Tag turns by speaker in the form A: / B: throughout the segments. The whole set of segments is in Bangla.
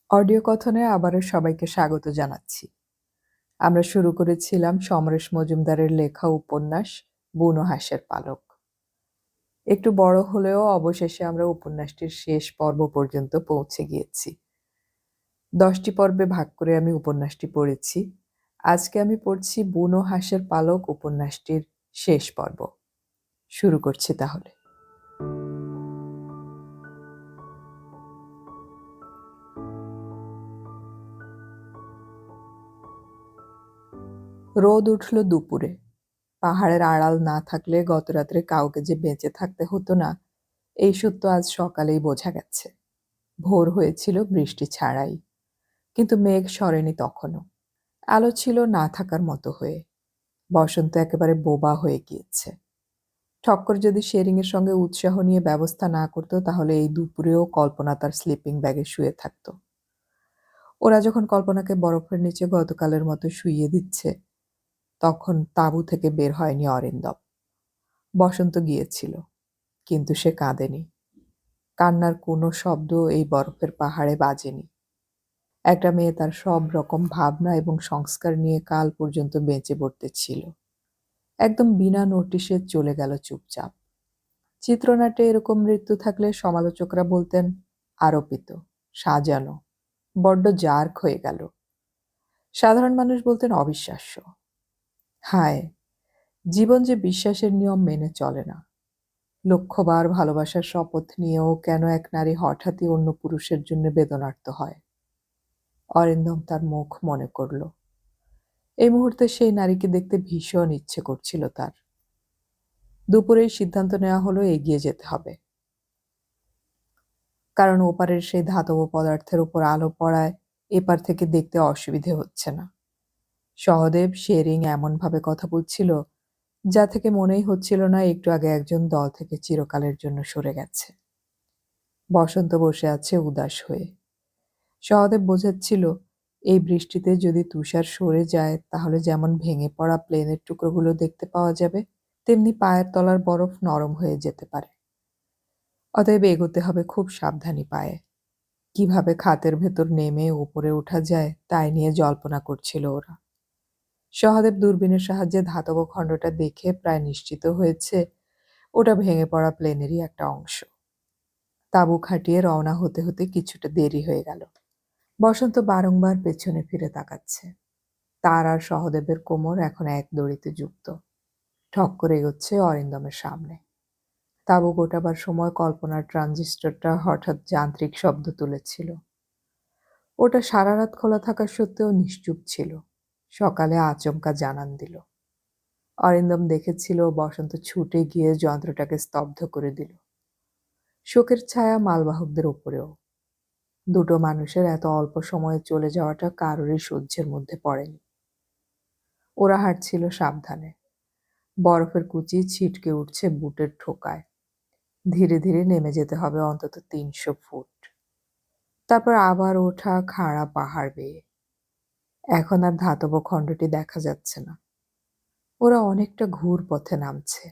A: অডিও কথনে আবারও সবাইকে স্বাগত জানাচ্ছি। আমরা শুরু করেছিলাম সমরেশ মজুমদারের লেখা উপন্যাস বুনো হাঁসের পালক। একটু বড় হলেও অবশেষে আমরা উপন্যাসটির শেষ পর্ব পর্যন্ত পৌঁছে গিয়েছি। 10টি পর্বে ভাগ করে আমি উপন্যাসটি পড়েছি। আজকে আমি পড়ছি বুনো হাঁসের পালক উপন্যাসটির শেষ পর্ব। শুরু করছি তাহলে। রোদ উঠল দুপুরে। পাহাড়ের আড়াল না থাকলে গত রাত্রে কাউকে যে বেঁচে থাকতে হতো না, এই সত্য আজ সকালেই বোঝা গেছে। ভোর হয়েছিল বৃষ্টি ছাড়াই, কিন্তু মেঘ সরেনি তখনও। আলো ছিল না থাকার মতো হয়ে। বসন্ত একেবারে বোবা হয়ে গিয়েছে। ঠক্কর যদি শেরিংয়ের সঙ্গে উৎসাহ নিয়ে ব্যবস্থা না করতো, তাহলে এই দুপুরেও কল্পনা তার স্লিপিং ব্যাগে শুয়ে থাকতো। ওরা যখন কল্পনাকে বরফের নিচে গতকালের মতো শুইয়ে দিচ্ছে, তখন তাঁবু থেকে বের হয়নি অরিন্দম। বসন্ত গিয়েছিল, কিন্তু সে কাঁদেনি। কান্নার কোনো শব্দ এই বরফের পাহাড়ে বাজেনি। একটা মেয়ে তার সব রকম ভাবনা এবং সংস্কার নিয়ে কাল পর্যন্ত বেঁচে পড়তে ছিল, একদম বিনা নোটিশে চলে গেল চুপচাপ। চিত্রনাট্যে এরকম মৃত্যু থাকলে সমালোচকরা বলতেন আরোপিত, সাজানো, বড্ড জার্ক হয়ে গেল। সাধারণ মানুষ বলতেন অবিশ্বাস্য। হায়, জীবন যে বিশ্বাসের নিয়ম মেনে চলে না। লক্ষবার ভালোবাসার শপথ নিয়েও কেন এক নারী হঠাৎই অন্য পুরুষের জন্য বেদনার্ত হয়? অরিন্দম তার মুখ মনে করল। এই মুহূর্তে সেই নারীকে দেখতে ভীষণ ইচ্ছে করছিল তার। দুপুরেই সিদ্ধান্ত নেওয়া হলো এগিয়ে যেতে হবে, কারণ ওপারের সেই ধাতব পদার্থের উপর আলো পড়ায় এপার থেকে দেখতে অসুবিধে হচ্ছে না। সহদেব শেরিং এমনভাবে কথা বলছিল, যা থেকে মনেই হচ্ছিল না একটু আগে একজন দল থেকে চিরকালের জন্য সরে গেছে। বসন্ত বসে আছে উদাস হয়ে। সহদেব বোঝাচ্ছিল, এই বৃষ্টিতে যদি তুষার সরে যায়, তাহলে যেমন ভেঙে পড়া প্লেনের টুকরোগুলো দেখতে পাওয়া যাবে, তেমনি পায়ের তলার বরফ নরম হয়ে যেতে পারে। অতএব এগোতে হবে খুব সাবধানী পায়ে। কিভাবে খাতের ভেতর নেমে উপরে ওঠা যায় তাই নিয়ে জল্পনা করছিল ওরা। সহদেব দূরবীনের সাহায্যে ধাতব খণ্ডটা দেখে প্রায় নিশ্চিত হয়েছে ওটা ভেঙে পড়া প্লেনেরই একটা অংশ। তাঁবু খাটিয়ে রওনা হতে হতে কিছুটা দেরি হয়ে গেল। বসন্ত বারংবার পেছনে ফিরে তাকাচ্ছে। তার আর সহদেবের কোমর এখন এক দড়িতে যুক্ত। ঠক করে এগোচ্ছে অরিন্দমের সামনে। তাঁবু গোটাবার সময় কল্পনার ট্রানজিস্টরটা হঠাৎ যান্ত্রিক শব্দ তুলেছিল। ওটা সারা রাত খোলা থাকা সত্ত্বেও নিশ্চুপ ছিল। সকালে আচমকা জানান দিল। অরিন্দম দেখেছিল বসন্ত ছুটে গিয়ে যন্ত্রটাকে স্তব্ধ করে দিল। শোকের ছায়া মালবাহকদের ওপরেও। দুটো মানুষের এত অল্প সময়ে চলে যাওয়াটা কারোরই সহ্যের মধ্যে পড়েনি। ওরা হাঁটছিল সাবধানে। বরফের কুচি ছিটকে উঠছে বুটের ঠোকায়। ধীরে ধীরে নেমে যেতে হবে অন্তত 300 ফুট। তারপর আবার ওঠা খাড়া পাহাড় বেয়ে। এখন আর ধাতব খণ্ডটি দেখা যাচ্ছে না। ওরা অনেকটা ঘুর পথে নামছে।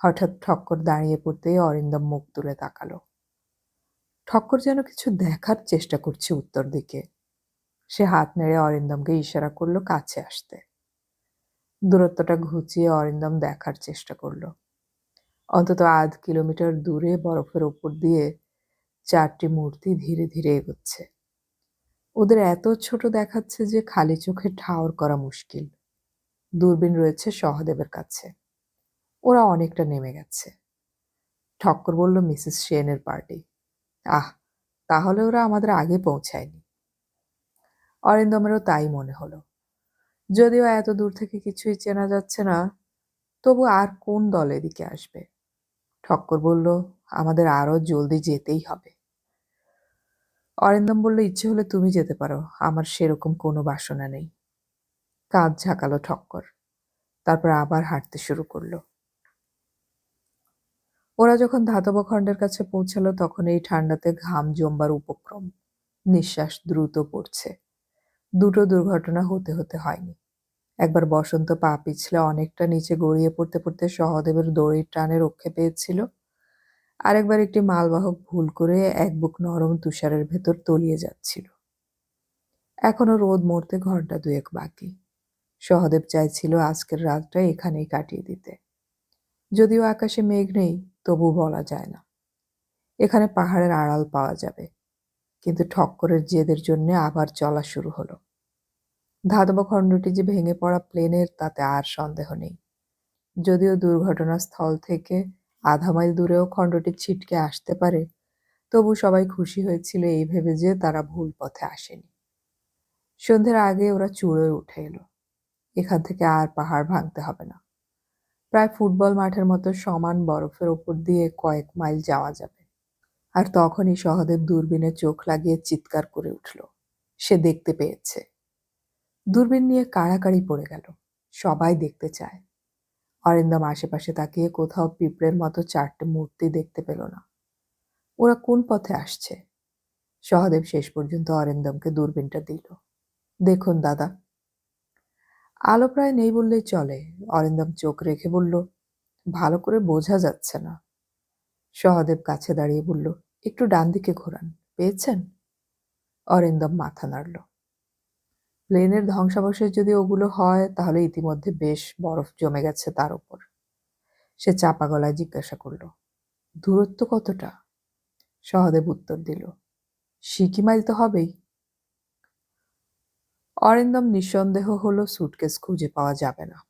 A: হঠাৎ ঠক্কর দাঁড়িয়ে পড়তেই অরিন্দম মুখ তুলে তাকালো। ঠক্কর যেন কিছু দেখার চেষ্টা করছে উত্তর দিকে। সে হাত নেড়ে অরিন্দমকে ইশারা করলো কাছে আসতে। দূরত্বটা ঘুচিয়ে অরিন্দম দেখার চেষ্টা করলো। অন্তত 1/2 কিলোমিটার দূরে বরফের ওপর দিয়ে 4টি মূর্তি ধীরে ধীরে এগোচ্ছে। ওদের এত ছোট দেখাচ্ছে যে খালি চোখে ঠাউর করা মুশকিল। দূরবীন রয়েছে সহদেবের কাছে। ওরা অনেকটা নেমে গেছে। ঠক্কর বলল, মিসেস সেনের পার্টি। আহ, তাহলে ওরা আমাদের আগে পৌঁছায়নি। অরিন্দমেরও তাই মনে হলো। যদিও এত দূর থেকে কিছুই চেনা যাচ্ছে না, তবু আর কোন দল এদিকে আসবে? ঠক্কর বলল, আমাদের আরো জলদি যেতেই হবে। অরিন্দম বলল, ইচ্ছে হলে তুমি যেতে পারো, আমার সেরকম কোনো বাসনা নেই। কাঁধ ঝাঁকালো ঠক্কর। তারপর আবার হাঁটতে শুরু করলো। ওরা যখন ধাতব খণ্ডের কাছে পৌঁছালো, তখন এই ঠান্ডাতে ঘাম জমবার উপক্রম। নিঃশ্বাস দ্রুত পড়ছে। দুটো দুর্ঘটনা হতে হতে হয়নি। একবার বসন্ত পা পিছলে অনেকটা নিচে গড়িয়ে পড়তে পড়তে সহদেবের দড়ির টানে রক্ষে পেয়েছিল। আরেকবার একটি মালবাহক ভুল করে এক বুক নরম তুষারের ভেতর তলিয়ে যাচ্ছিল। এখনো রোদ মরতে ঘন্টা দুয়েক বাকি। সহদেব চাইছিল আজকের রাতটা এখানেই কাটিয়ে দিতে। যদিও আকাশে মেঘ নেই, তবু বলা যায় না। এখানে পাহাড়ের আড়াল পাওয়া যাবে। কিন্তু ঠক্করের জেদের জন্য আবার চলা শুরু হলো। ধাতব খণ্ডটি যে ভেঙে পড়া প্লেনের তাতে আর সন্দেহ নেই। যদিও দুর্ঘটনাস্থল থেকে আধা মাইল দূরেও খণ্ডটি ছিটকে আসতে পারে, তবু সবাই খুশি হয়েছিল এই ভেবে যে তারা ভুল পথে আসেনি। সন্ধ্যের আগে ওরা চূড়োয় উঠে এলো। এখান থেকে আর পাহাড় ভাঙতে হবে না। প্রায় ফুটবল মাঠের মতো সমান বরফের ওপর দিয়ে কয়েক মাইল যাওয়া যাবে। আর তখনই সহদেব দূরবীনে চোখ লাগিয়ে চিৎকার করে উঠল। সে দেখতে পেয়েছে। দূরবীন নিয়ে কাড়াকাড়ি পড়ে গেল। সবাই দেখতে চায়। অরিন্দম আশেপাশে তাকিয়ে কোথাও পিঁপড়ের মতো 4টে মূর্তি দেখতে পেল না। ওরা কোন পথে আসছে? সহদেব শেষ পর্যন্ত অরিন্দমকে দূরবীনটা দিল। দেখুন দাদা। আলো প্রায় নেই বললেই চলে। অরিন্দম চোখ রেখে বলল, ভালো করে বোঝা যাচ্ছে না। সহদেব কাছে দাঁড়িয়ে বলল, একটু ডান দিকে ঘোরান। পেয়েছেন? অরিন্দম মাথা নাড়ল। প্লেনের ধ্বংসাবশেষ যদি ওগুলো হয়, তাহলে ইতিমধ্যে বেশ বরফ জমে গেছে তার উপর। সে চাপা গলায় জিজ্ঞাসা করল, দূরত্ব কতটা? সহদেব উত্তর দিল, সিকি মাইল তো হবেই। অরিন্দম নিঃসন্দেহ হলো সুটকেস খুঁজে পাওয়া যাবে না।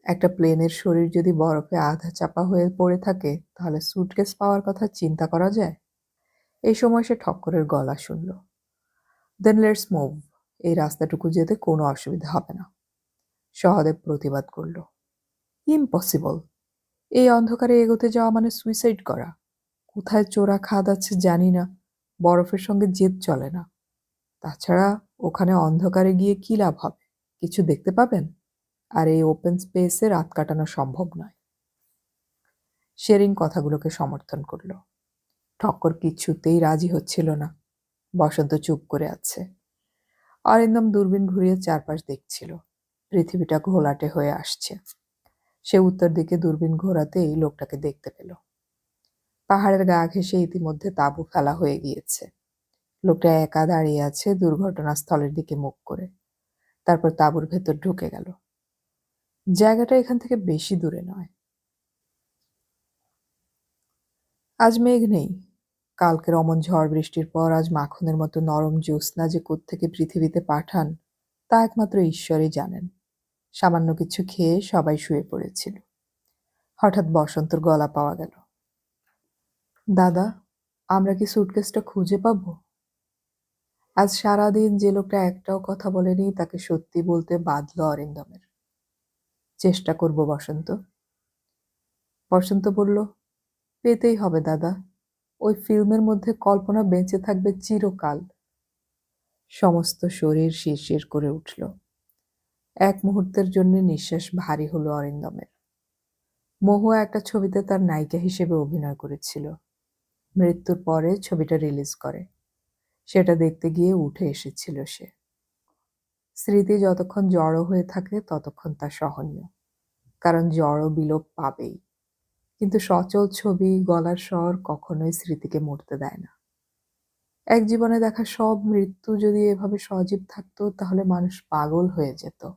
A: একটা প্লেনের শরীর যদি বরফে আধা চাপা হয়ে পড়ে থাকে, তাহলে সুটকেস পাওয়ার কথা চিন্তা করা যায়? এই সময় সে ঠক্করের গলা শুনল। Then let's move. এই রাস্তাটুকু যেতে কোনো অসুবিধা হবে না। সহদেব প্রতিবাদ করল, ইম্পসিবল। এই অন্ধকারে এগোতে যাওয়া মানে সুইসাইড করা। কোথায় চোরা খাদ আছে জানি না। বরফের সঙ্গে জেদ চলে না। তাছাড়া ওখানে অন্ধকারে গিয়ে কি লাভ হবে? কিছু দেখতে পাবেন? আর এই ওপেন স্পেসে রাত কাটানো সম্ভব নয়। শেরিং কথাগুলোকে সমর্থন করল। ঠক্কর কিছুতেই রাজি হচ্ছিল না। বসন্ত চুপ করে আছে। অরিন্দম দূরবীন ঘুরিয়ে চারপাশ দেখছিল। পৃথিবীটা ঘোলাটে হয়ে আসছে। সে উত্তর দিকে দূরবীন ঘোরাতেই লোকটাকে দেখতে পেল। পাহাড়ের গা ঘেঁষে ইতিমধ্যে তাঁবু ফেলা হয়ে গিয়েছে। লোকটা একা দাঁড়িয়ে আছে দুর্ঘটনাস্থলের দিকে মুখ করে। তারপর তাঁবুর ভেতর ঢুকে গেল। জায়গাটা এখান থেকে বেশি দূরে নয়। আজ মেঘ নেই। কালকের অমন ঝড় বৃষ্টির পর আজ মাখনের মতো নরম জ্যোৎস্না যে কোত্থেকে পৃথিবীতে পাঠান, তা একমাত্র ঈশ্বরই জানেন। সামান্য কিছু খেয়ে সবাই শুয়ে পড়েছিল। হঠাৎ বসন্তর গলা পাওয়া গেল। দাদা, আমরা কি সুটকেসটা খুঁজে পাবো? আজ সারাদিন যে লোকটা একটাও কথা বলেনি, তাকে সত্যি বলতে বাধল অরিন্দমের। চেষ্টা করব বসন্ত। বসন্ত বলল, পেতেই হবে দাদা। ওই ফিল্মের মধ্যে কল্পনা বেঁচে থাকবে চিরকাল। সমস্ত শরীর শিরশির করে উঠল। এক মুহূর্তের জন্য নিঃশ্বাস ভারী হলো অরিন্দমের। মহুয়া একটা ছবিতে তার নায়িকা হিসেবে অভিনয় করেছিল। মৃত্যুর পরে ছবিটা রিলিজ করে। সেটা দেখতে গিয়ে উঠে এসেছিল সে। স্মৃতি যতক্ষণ জড়ো হয়ে থাকে ততক্ষণ তা সহনীয়, কারণ জড়ো বিলোপ পাবেই। কিন্তু সচল ছবি, গলার স্বর কখনোই স্মৃতিকে মরতে দেয় না। এক জীবনে দেখা সব মৃত্যু যদি এভাবে সজীব থাকতো, তাহলে মানুষ পাগল হয়ে যেত।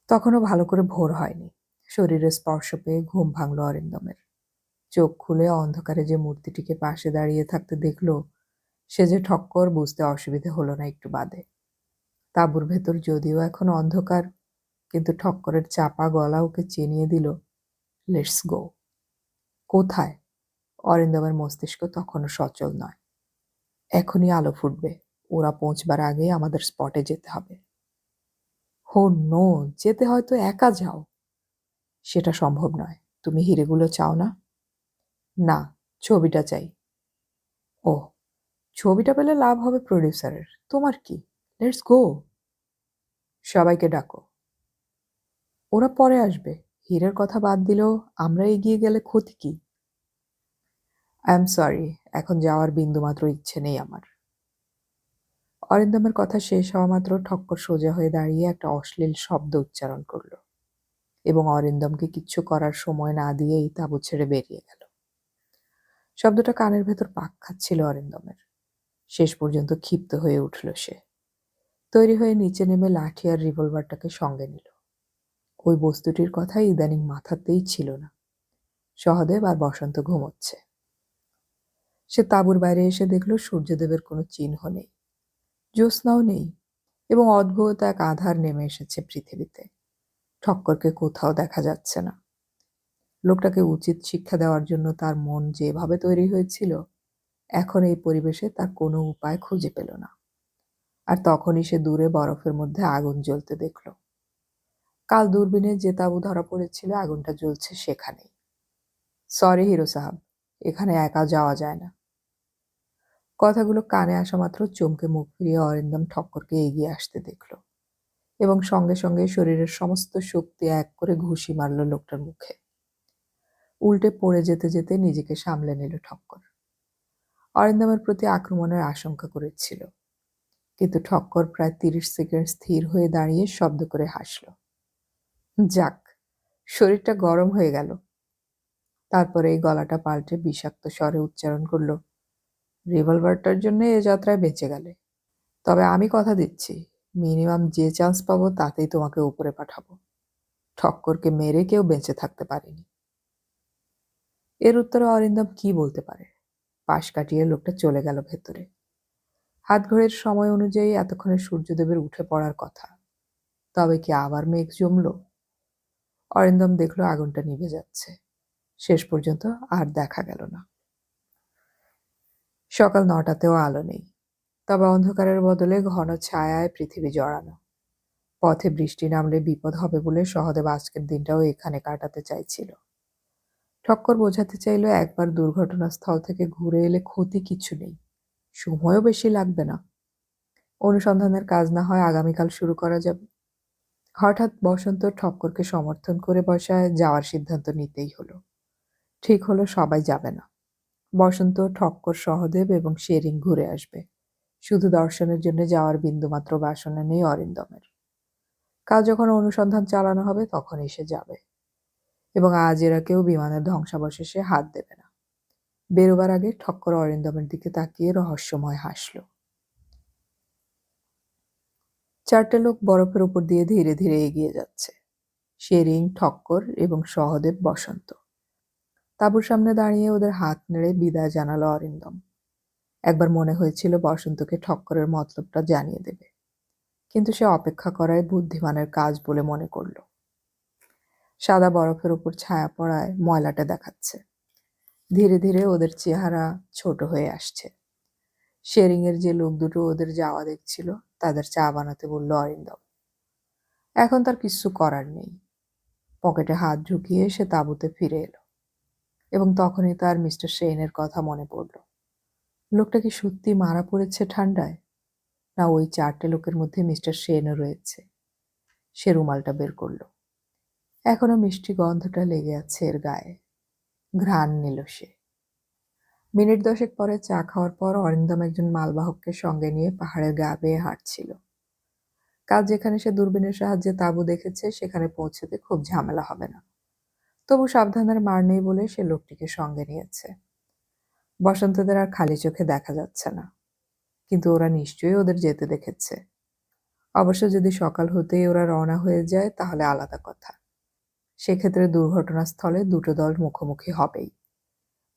A: তখনও ভালো করে ভোর হয়নি। শরীরে স্পর্শ পেয়ে ঘুম ভাঙল অরিন্দমের। চোখ খুলে অন্ধকারে যে মূর্তিটিকে পাশে দাঁড়িয়ে থাকতে দেখল, সে যে ঠক্কর বুঝতে অসুবিধে হলো না একটু বাদে। তাঁবুর ভেতর যদিও এখন অন্ধকার, কিন্তু ঠক্করের চাপা গলা ওকে চিনিয়ে দিল, লেটস গো। কোথায়? অরিন্দমের মস্তিষ্ক তখনও সচল নয়। এখনই আলো ফুটবে। ওরা পৌঁছবার আগেই আমাদের স্পটে যেতে হবে। হো নো, যেতে হয়তো একা যাও। সেটা সম্ভব নয়। তুমি হিরেগুলো চাও না? না, ছবিটা চাই। ওহ, ছবিটা পেলে লাভ হবে প্রডিউসারের। তোমার কি? Let's go. সবাইকে ডাকো। ওরা পরে আসবে। হীরের কথা বাদ দিলেও আমরা এগিয়ে গেলে ক্ষতি কি? আই এম সরি, এখন যাওয়ার বিন্দুমাত্র ইচ্ছে নেই আমার। অরিন্দমের কথা শেষ হওয়া মাত্র ঠক্কর সোজা হয়ে দাঁড়িয়ে একটা অশ্লীল শব্দ উচ্চারণ করল এবং অরিন্দমকে কিচ্ছু করার সময় না দিয়েই তাঁবু ছেড়ে বেরিয়ে গেল। শব্দটা কানের ভেতর পাক খাচ্ছিল অরিন্দমের। শেষ পর্যন্ত ক্ষিপ্ত হয়ে উঠল সে। তৈরি হয়ে নিচে নেমে লাঠি আর রিভলভারটাকে সঙ্গে নিল। ওই বস্তুটির কথা ইদানিং মাথাতেই ছিল না। সহদেব আর বসন্ত ঘুমোচ্ছে। সে তাঁবুর বাইরে এসে দেখল সূর্যদেবের কোনো চিহ্ন নেই, জ্যোৎস্নাও নেই, এবং অদ্ভুত এক আঁধার নেমে এসেছে পৃথিবীতে। ঠক্করকে কোথাও দেখা যাচ্ছে না। লোকটাকে উচিত শিক্ষা দেওয়ার জন্য তার মন যেভাবে তৈরি হয়েছিল, এখন এই পরিবেশে তার কোনো উপায় খুঁজে পেল না। আর তখনই সে দূরে বরফের মধ্যে আগুন জ্বলতে দেখল। কাল দূরবীনে যে তাঁবু ধরা পড়েছিল আগুনটা জ্বলছে সেখানেই। সরি হিরো সাহাব, এখানে একা যাওয়া যায় না। কথাগুলো কানে আসা মাত্র চমকে মুখ ফিরিয়ে অরিন্দম ঠক্করকে এগিয়ে আসতে দেখল, এবং সঙ্গে সঙ্গে শরীরের সমস্ত শক্তি এক করে ঘুষি মারল লোকটার মুখে। উল্টে পড়ে যেতে যেতে নিজেকে সামলে নিল ঠক্কর। অরিন্দমের প্রতি আক্রমণের আশঙ্কা করেছিল, কিন্তু ঠক্কর প্রায় 30 সেকেন্ড স্থির হয়ে দাঁড়িয়ে শব্দ করে হাসল। যাক, শরীরটা গরম হয়ে গেল। তারপরে এই গলাটা পাল্টে বিষাক্ত স্বরে উচ্চারণ করল, রিভলভারটার জন্য এ যাত্রায় বেঁচে গেলে। তবে আমি কথা দিচ্ছি, মিনিমাম যে চান্স পাবো তাতেই তোমাকে উপরে পাঠাবো। ঠক্করকে মেরে কেউ বেঁচে থাকতে পারেনি। এর উত্তরে অরিন্দম কি বলতে পারে? পাশ কাটিয়ে লোকটা চলে গেল ভেতরে। হাত ঘড়ির সময় অনুযায়ী এতক্ষণে সূর্যদেবের উঠে পড়ার কথা। তবে কি আবার মেঘ জমল? অরিন্দম দেখল আগুনটা নিভে যাচ্ছে। শেষ পর্যন্ত আর দেখা গেল না। সকাল 9টাতেও আলো নেই, তবে অন্ধকারের বদলে ঘন ছায়ায় পৃথিবী জড়ানো। পথে বৃষ্টি নামলে বিপদ হবে বলে সহদেব আজকের দিনটাও এখানে কাটাতে চাইছিল। ঠক্কর বোঝাতে চাইল একবার দুর্ঘটনাস্থল থেকে ঘুরে এলে ক্ষতি কিছু নেই, সময়ও বেশি লাগবে না। অনুসন্ধানের কাজ না হয় আগামীকাল শুরু করা যাবে। হঠাৎ বসন্ত ঠক্করকে সমর্থন করে বসায় যাওয়ার সিদ্ধান্ত নিতেই হলো। ঠিক হলো সবাই যাবে না। বসন্ত, ঠক্কর, সহদেব এবং শেরিং ঘুরে আসবে। শুধু দর্শনের জন্য যাওয়ার বিন্দুমাত্র বাসনা নেই অরিন্দমের। কাল যখন অনুসন্ধান চালানো হবে তখন এসে যাবে, এবং আজ এরা কেউ বিমানের ধ্বংসাবশেষে হাত দেবে না। বেরোবার আগে ঠক্কর অরিন্দমের দিকে তাকিয়ে রহস্যময় হাসল। 4টে লোক বরফের উপর দিয়ে ধীরে ধীরে এগিয়ে যাচ্ছে। শেরিং, ঠক্কর এবং সহদেব, বসন্ত। তাঁবুর সামনে দাঁড়িয়ে ওদের হাত নেড়ে বিদায় জানালো অরিন্দম। একবার মনে হয়েছিল বসন্তকে ঠক্করের মতলবটা জানিয়ে দেবে, কিন্তু সে অপেক্ষা করাই বুদ্ধিমানের কাজ বলে মনে করল। সাদা বরফের উপর ছায়া পড়ায় ময়লাটা দেখাচ্ছে। ধীরে ধীরে ওদের চেহারা ছোট হয়ে আসছে। শেরিং এর যে লোক দুটো ওদের যাওয়া দেখছিল তাদের চা বানাতে বলল অরিন্দম। এখন তার কিচ্ছু করার নেই। পকেটে হাত ঢুকিয়ে সে তাঁবুতে ফিরে এলো, এবং তখনই তার মিস্টার সেনের কথা মনে পড়ল। লোকটা কি সত্যি মারা পড়েছে ঠান্ডায়, না ওই 4টে লোকের মধ্যে মিস্টার সেনও রয়েছে? সে রুমালটা বের করল। এখনো মিষ্টি গন্ধটা লেগে আছে এর গায়ে। ঘ্রাণ নিল সে। মিনিট 10 পরে চা খাওয়ার পর অরিন্দম একজন মালবাহককে সঙ্গে নিয়ে পাহাড়ের গা বেয়ে হাঁটছিল। কাল যেখানে সে দূরবীনের সাহায্যে তাঁবু দেখেছে সেখানে পৌঁছতে খুব ঝামেলা হবে না। তবু সাবধানের মার নেই বলে সে লোকটিকে সঙ্গে নিয়েছে। বসন্তদের আর খালি চোখে দেখা যাচ্ছে না, কিন্তু ওরা নিশ্চয়ই ওদের যেতে দেখেছে। অবশ্য যদি সকাল হতেই ওরা রওনা হয়ে যায় তাহলে আলাদা কথা। সেক্ষেত্রে দুর্ঘটনাস্থলে দুটো দল মুখোমুখি হবেই।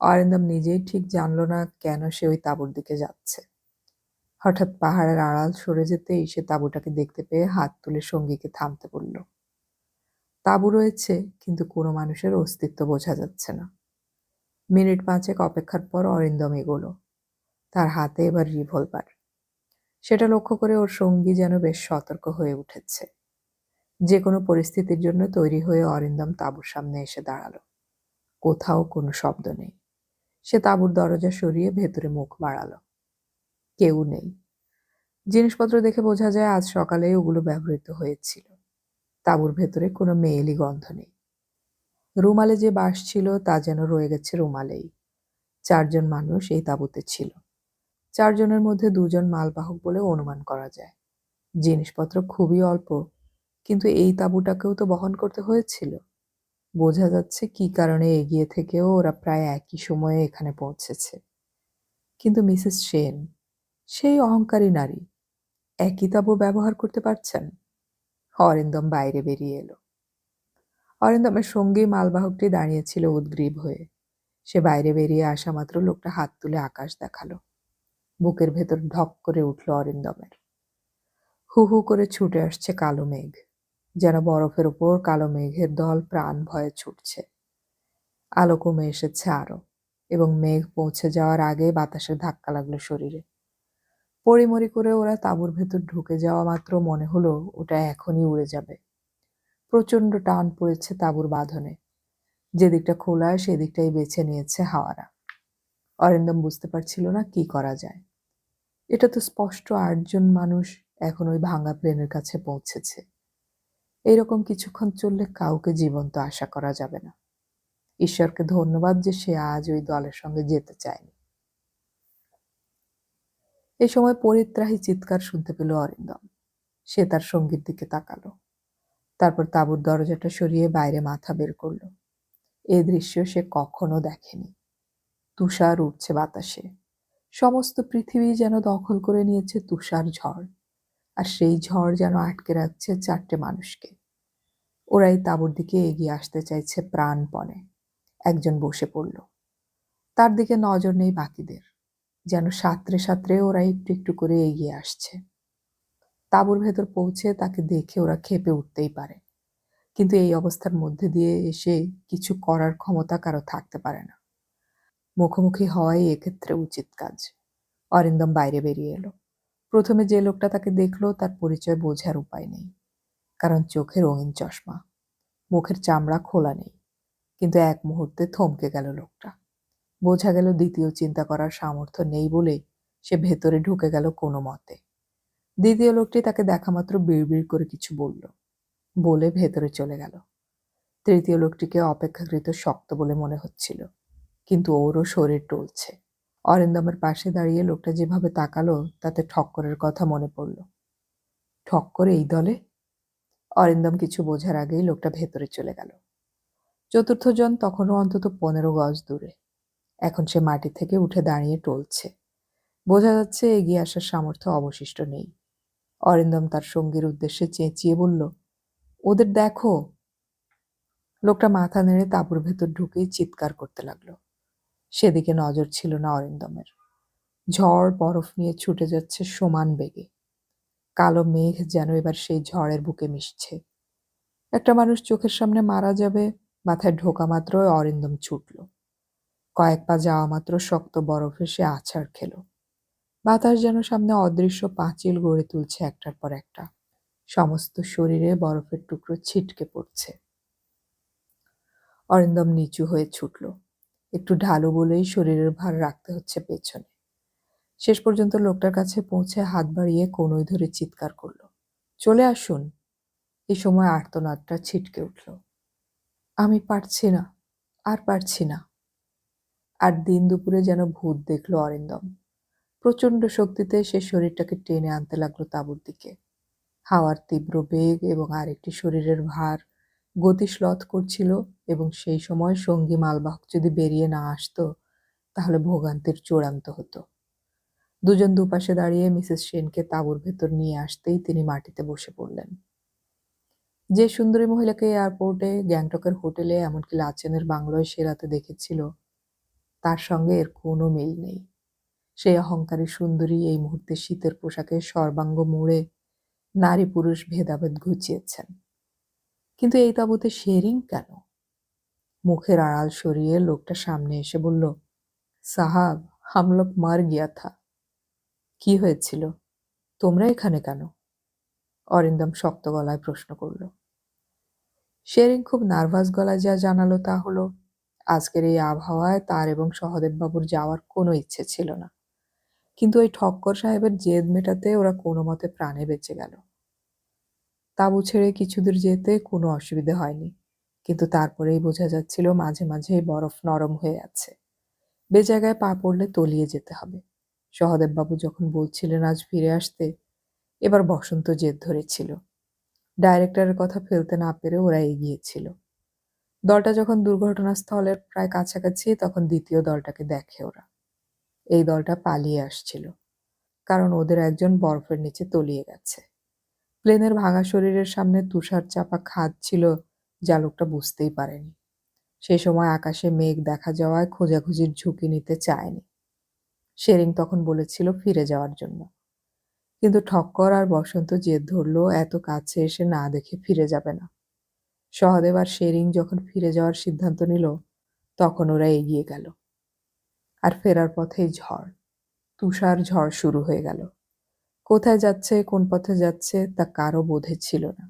A: অরিন্দম নিজেই ঠিক জানল না কেন সে ওই তাঁবুর দিকে যাচ্ছে। হঠাৎ পাহাড়ের আড়াল সরে যেতেই সে তাঁবুটাকে দেখতে পেয়ে হাত তুলে সঙ্গীকে থামতে বলল। তাঁবু রয়েছে, কিন্তু কোনো মানুষের অস্তিত্ব বোঝা যাচ্ছে না। মিনিট 5 অপেক্ষার পর অরিন্দম এগোলো। তার হাতে এবার রিভলভার। সেটা লক্ষ্য করে ওর সঙ্গী যেন বেশ সতর্ক হয়ে উঠেছে। যে কোনো পরিস্থিতির জন্য তৈরি হয়ে অরিন্দম তাঁবুর সামনে এসে দাঁড়ালো। কোথাও কোনো শব্দ নেই। সে তাঁবুর দরজা সরিয়ে ভেতরে মুখ বাড়ালো। কেউ নেই। জিনিসপত্র দেখে বোঝা যায় আজ সকালেই ওগুলো ব্যবহৃত হয়েছিল। তাঁবুর ভেতরে কোনো মেয়েলি গন্ধ নেই। রুমালে যে বাঁশ ছিল তা যেন রয়ে গেছে রুমালেই। 4জন মানুষ এই তাঁবুতে ছিল। 4জনের মধ্যে 2জন মালবাহক বলে অনুমান করা যায়। জিনিসপত্র খুবই অল্প, কিন্তু এই তাঁবুটাকেও তো বহন করতে হয়েছিল। বোঝা যাচ্ছে কি কারণে এগিয়ে থেকেও ওরা প্রায় একই সময়ে এখানে পৌঁছেছে। কিন্তু মিসেস সেন, সেই অহংকারী নারী একই তাঁবু ব্যবহার করতে পারছেন? অরিন্দম বাইরে বেরিয়ে এলো। অরিন্দমের সঙ্গী মালবাহকটি দাঁড়িয়েছিল উদগ্রীব হয়ে। সে বাইরে বেরিয়ে আসা মাত্র লোকটা হাত তুলে আকাশ দেখালো। বুকের ভেতর ঢক করে উঠল অরিন্দমের। হু হু করে ছুটে আসছে কালো মেঘ, যেন বরফের ওপর কালো মেঘের দল প্রাণ ভয়ে ছুটছে। আলো কমে এসেছে আরো, এবং মেঘ পৌঁছে যাওয়ার আগে বাতাসের ধাক্কা লাগলো শরীরে। পড়িমড়ি করে ওরা তাঁবুর ভেতর ঢুকে যাওয়া মাত্র মনে হলো ওটা এখনই উড়ে যাবে। প্রচণ্ড টান পড়েছে তাঁবুর বাঁধনে। যেদিকটা খোলা সেদিকটাই বেছে নিয়েছে হাওয়ারা। অরিন্দম বুঝতে পারছিল না কি করা যায়। এটা তো স্পষ্ট ৮ জন মানুষ এখন ওই ভাঙা প্লেনের কাছে পৌঁছেছে। এইরকম কিছুক্ষণ চললে কাউকে জীবন্ত আশা করা যাবে না। ঈশ্বরকে ধন্যবাদ যে সে আজ ওই দলের সঙ্গে যেতে চায়নি। এই সময় পরিত্রাহী চিৎকার শুনতে পেল অরিন্দম। সে তার সঙ্গীর দিকে তাকালো। তারপর তাঁবুর দরজাটা সরিয়ে বাইরে মাথা বের করল। এ দৃশ্য সে কখনো দেখেনি। তুষার উঠছে বাতাসে। সমস্ত পৃথিবী যেন দখল করে নিয়েছে তুষার ঝড়, আর সেই ঝড় যেন আটকে রাখছে 4টে মানুষকে। ওরাই তাঁবুর দিকে এগিয়ে আসতে চাইছে প্রাণপণে। একজন বসে পড়ল। তার দিকে নজর নেই বাকিদের। যেন সাঁতরে সাঁতরে ওরা একটু একটু করে এগিয়ে আসছে। তাঁবুর ভেতর পৌঁছে তাকে দেখে ওরা ক্ষেপে উঠতেই পারে, কিন্তু এই অবস্থার মধ্যে দিয়ে এসে কিছু করার ক্ষমতা কারো থাকতে পারে না। মুখোমুখি হওয়াই এক্ষেত্রে উচিত কাজ। অরিন্দম বাইরে বেরিয়ে এলো। প্রথমে যে লোকটা তাকে দেখলো তার পরিচয় বোঝার উপায় নেই, কারণ চোখে রঙিন চশমা, মুখের চামড়া খোলা নেই। কিন্তু এক মুহূর্তে থমকে গেল লোকটা। বোঝা গেল দ্বিতীয় চিন্তা করার সামর্থ্য নেই বলে সে ভেতরে ঢুকে গেল কোনো মতে। দ্বিতীয় লোকটি তাকে দেখা মাত্র বিড়বিড় করে কিছু বলে ভেতরে চলে গেল। তৃতীয় লোকটিকে অপেক্ষাকৃত শক্ত বলে মনে হচ্ছিল, কিন্তু ওরও শরীর টলছে। অরিন্দমের পাশে দাঁড়িয়ে লোকটা যেভাবে তাকালো তাতে ঠক্করের কথা মনে পড়ল। ঠক্কর এই দলে? অরিন্দম কিছু বোঝার আগেই লোকটা ভেতরে চলে গেল। চতুর্থ জন তখনও অন্তত 15 গজ দূরে। এখন সে মাটি থেকে উঠে দাঁড়িয়ে টলছে। বোঝা যাচ্ছে এগিয়ে আসার সামর্থ্য অবশিষ্ট নেই। অরিন্দম তার সঙ্গীর উদ্দেশ্যে চেঁচিয়ে বলল, ওদের দেখো। লোকটা মাথা নেড়ে তাঁবুর ভেতর ঢুকেই চিৎকার করতে লাগলো। সেদিকে নজর ছিল না অরিন্দমের। ঝড় বরফ নিয়ে ছুটে যাচ্ছে সমান বেগে। কালো মেঘ যেন এবার সেই ঝড়ের বুকে মিশছে। একটা মানুষ চোখের সামনে মারা যাবে মাথায় ঢোকা মাত্র অরিন্দম ছুটল। কয়েক পা যাওয়া মাত্র শক্ত বরফে সে আছাড় খেল। বাতাস যেন সামনে অদৃশ্য পাঁচিল গড়ে তুলছে একটার পর একটা। সমস্ত শরীরে বরফের টুকরো ছিটকে পড়ছে। অরিন্দম নিচু হয়ে ছুটল। একটু ঢালু বলেই শরীরের ভার রাখতে হচ্ছে পেছনে। শেষ পর্যন্ত লোকটার কাছে পৌঁছে হাত বাড়িয়ে কনুই ধরে চিৎকার করল, চলে আসুন। এই সময় আর্তনাদটা ছিটকে উঠল, আমি পারছি না, আর পারছি না। আর দিন দুপুরে যেন ভূত দেখল অরিন্দম। প্রচণ্ড শক্তিতে সে শরীরটাকে টেনে আনতে লাগলো তাঁবুর দিকে। হাওয়ার তীব্র বেগ এবং আরেকটি শরীরের ভার গতি শ্লথ করছিল, এবং সেই সময় সঙ্গী মালবাহক যদি বেরিয়ে না আসতো তাহলে ভোগান্তির চূড়ান্ত হতো। দুজন দুপাশে দাঁড়িয়ে মিসেস সেনকে তাঁবুর ভেতর নিয়ে আসতেই তিনি মাটিতে বসে পড়লেন। যে সুন্দরী মহিলাকে এয়ারপোর্টে, গ্যাংটকের হোটেলে, এমনকি লাচেনের বাংলোয় সে রাতে দেখেছিল, তার সঙ্গে এর কোনো মিল নেই। সেই অহংকারী সুন্দরী এই মুহূর্তে শীতের পোশাকে সর্বাঙ্গ মুড়ে নারী পুরুষ ভেদাভেদ ঘুচিয়েছেন। কিন্তু এই তাঁবুতে শেরিং কেন? মুখের আড়াল সরিয়ে লোকটা সামনে এসে বলল, সাহাব, হাম লোগ মার গিয়া থা। কি হয়েছিল? তোমরা এখানে কেন? অরিন্দম শক্ত গলায় প্রশ্ন করল। শেরিং খুব নার্ভাস গলায় যা জানালো তা হলো, আজকের এই আবহাওয়ায় তার এবং সহদেববাবুর যাওয়ার কোনো ইচ্ছে ছিল না, কিন্তু ওই ঠক্কর সাহেবের জেদ মেটাতে ওরা কোনো মতে প্রাণে বেঁচে গেল। তাঁবু ছেড়ে কিছু দূর যেতে কোনো অসুবিধে হয়নি, কিন্তু তারপরেই বোঝা যাচ্ছিল মাঝে মাঝেই বরফ নরম হয়ে আছে। বেজায়গায় পা পড়লে তলিয়ে যেতে হবে। সহদেববাবু যখন বলছিলেন আজ ফিরে আসতে, এবার বসন্ত জেদ ধরেছিল। ডাইরেক্টরের কথা ফেলতে না পেরে ওরা এগিয়েছিল। দলটা যখন দুর্ঘটনাস্থলের প্রায় কাছাকাছি তখন দ্বিতীয় দলটাকে দেখে ওরা। এই দলটা পালিয়ে আসছিল। কারণ ওদের একজন বরফের নিচে তলিয়ে গেছে। প্লেনের ভাঙা শরীরের সামনে তুষার চাপা খাদ ছিল যা লোকটা বুঝতেই পারেনি। সেই সময় আকাশে মেঘ দেখা যাওয়ায় খোঁজাখুঁজির ঝুঁকি নিতে চায়নি। শেরিং তখন বলেছিল ফিরে যাওয়ার জন্য, কিন্তু ঠক্কর আর বসন্ত জেদ ধরলো এত কাছে এসে না দেখে ফিরে যাবে না। সহদেব আর শেরিং যখন ফিরে যাওয়ার সিদ্ধান্ত নিল, তখন ওরা এগিয়ে গেল। আর ফেরার পথেই ঝড়, তুষার ঝড় শুরু হয়ে গেল। কোথায় যাচ্ছে, কোন পথে যাচ্ছে তা কারো বোধে ছিল না।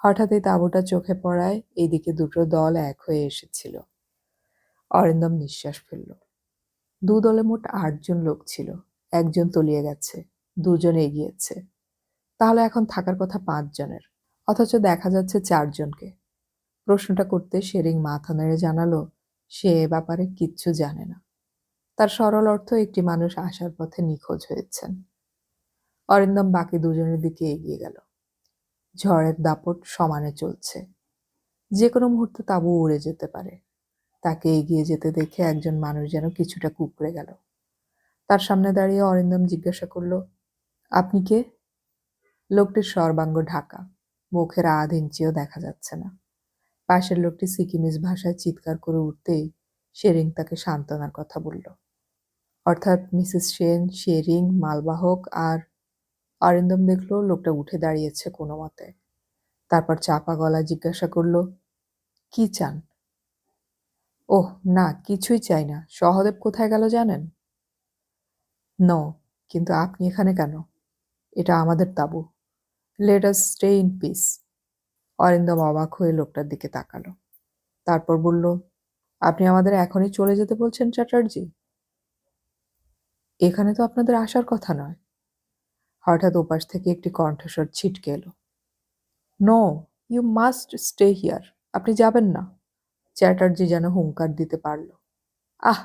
A: হঠাৎই তাঁবুটা চোখে পড়ায় এইদিকে দুটো দল এক হয়ে এসেছিল। অরিন্দম নিঃশ্বাস ফেলল। দু দলে মোট ৮ জন লোক ছিল। একজন তলিয়ে গেছে, দুজন এগিয়েছে। তাহলে এখন থাকার কথা ৫ জনের, অথচ দেখা যাচ্ছে ৪ জনকে। প্রশ্নটা করতে শেরিং মাথা নেড়ে জানালো সে এ ব্যাপারে কিচ্ছু জানে না। তার সরল অর্থ একটি মানুষ আসার পথে নিখোঁজ হয়েছেন। অরিন্দম বাকি দুজনের দিকে এগিয়ে গেল। ঝড়ের দাপট সমানে চলছে, যে কোনো মুহূর্তে তাঁবু উড়ে যেতে পারে। তাকে এগিয়ে যেতে দেখে একজন মানুষ যেন কিছুটা কুঁকড়ে গেল। তার সামনে দাঁড়িয়ে অরিন্দম জিজ্ঞাসা করল, আপনি কে? লোকটির সর্বাঙ্গ ঢাকা, মুখের আধ ইঞ্চিও দেখা যাচ্ছে না। পাশের লোকটি সিকিমিজ ভাষায় চিৎকার করে উঠতেই শেরিং তাকে সান্ত্বনার কথা বলল। অর্থাৎ মিসেস সেন, শেরিং, মালবাহক আর অরিন্দম দেখল লোকটা উঠে দাঁড়িয়েছে কোনো মতে। তারপর চাপা গলায় জিজ্ঞাসা করল, কি চান? ওহ না, কিছুই চাই না। সহদেব কোথায় গেল জানেন? নো, কিন্তু আপনি এখানে কেন? এটা আমাদের তাঁবু। Let us stay in peace. Arindam অবাক হয়ে লোকটার দিকে তাকালো। তারপর বলল, আপনি আমাদের এখনই চলে যেতে বলছেন চ্যাটার্জি? এখানে তো আপনাদের আসার কথা নয়। হঠাৎ ওপাশ থেকে একটি কণ্ঠস্বর ছিটকে এলো, no, you must stay here. আপনি যাবেন না। চ্যাটার্জি যেন হুঙ্কার দিতে পারল। Ah,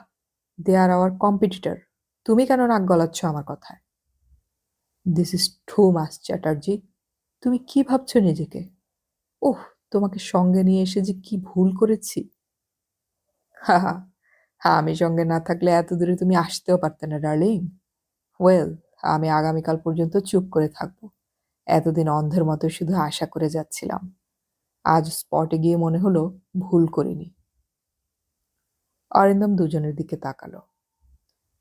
A: they are our competitor. তুমি কেন নাক গলাচ্ছ আমার কথায়? This is too much Chatterjee. তুমি কি ভাবছো নিজেকে? ওহ, তোমাকে সঙ্গে নিয়ে এসে যে কি ভুল করেছি। হা হা, হ্যাঁ, আমি সঙ্গে না থাকলে এত দূরে তুমি আসতেও পারতে না ডার্লিং। ওয়েল, আমি আগামীকাল পর্যন্ত চুপ করে থাকবো। এতদিন অন্ধের মতো শুধু আশা করে যাচ্ছিলাম। আজ স্পটে গিয়ে মনে হলো ভুল করিনি। অরিন্দম দুজনের দিকে তাকালো।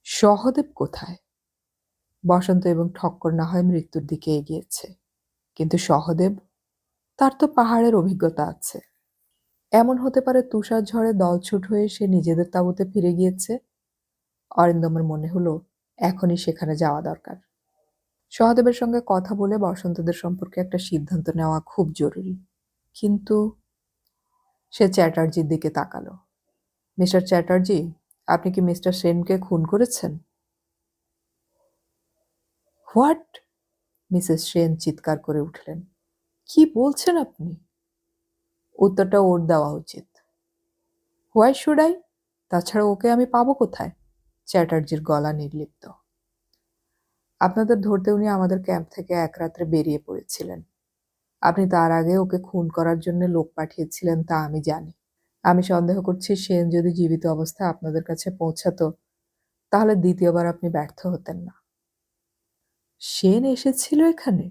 A: সহদেব কোথায়? বসন্ত এবং ঠক্কর না হয় মৃত্যুর দিকে এগিয়েছে, কিন্তু সহদেব, তার তো পাহাড়ের অভিজ্ঞতা আছে। এমন হতে পারে তুষার ঝড়ে দলছুট হয়ে সে নিজেদের তাঁবুতে ফিরে গিয়েছে। অরিন্দমের মনে হলো এখনই সেখানে যাওয়া দরকার। সহদেবের সঙ্গে কথা বলে বসন্তদের সম্পর্কে একটা সিদ্ধান্ত নেওয়া খুব জরুরি। কিন্তু সে চ্যাটার্জির দিকে তাকালো। মিস্টার চ্যাটার্জি, আপনি কি মিস্টার সেনকে খুন করেছেন? হোয়াট? মিসেস সেন চিৎকার করে উঠলেন। কি বলছেন আপনি? উত্তরটা ওর দেওয়া উচিত। Why should I? তাছাড়া ওকে আমি পাবো কোথায়? চ্যাটার্জির গলা নির্লিপ্ত। আপনাদের ধরতে উনি আমাদের ক্যাম্প থেকে এক রাত্রে বেরিয়ে পড়েছিলেন। আপনি তার আগে ওকে খুন করার জন্য লোক পাঠিয়েছিলেন তা আমি জানি। আমি সন্দেহ করছি সেন যদি জীবিত অবস্থায় আপনাদের কাছে পৌঁছাতো, তাহলে দ্বিতীয়বার আপনি ব্যর্থ হতেন না। সেন এসেছিল এখানে?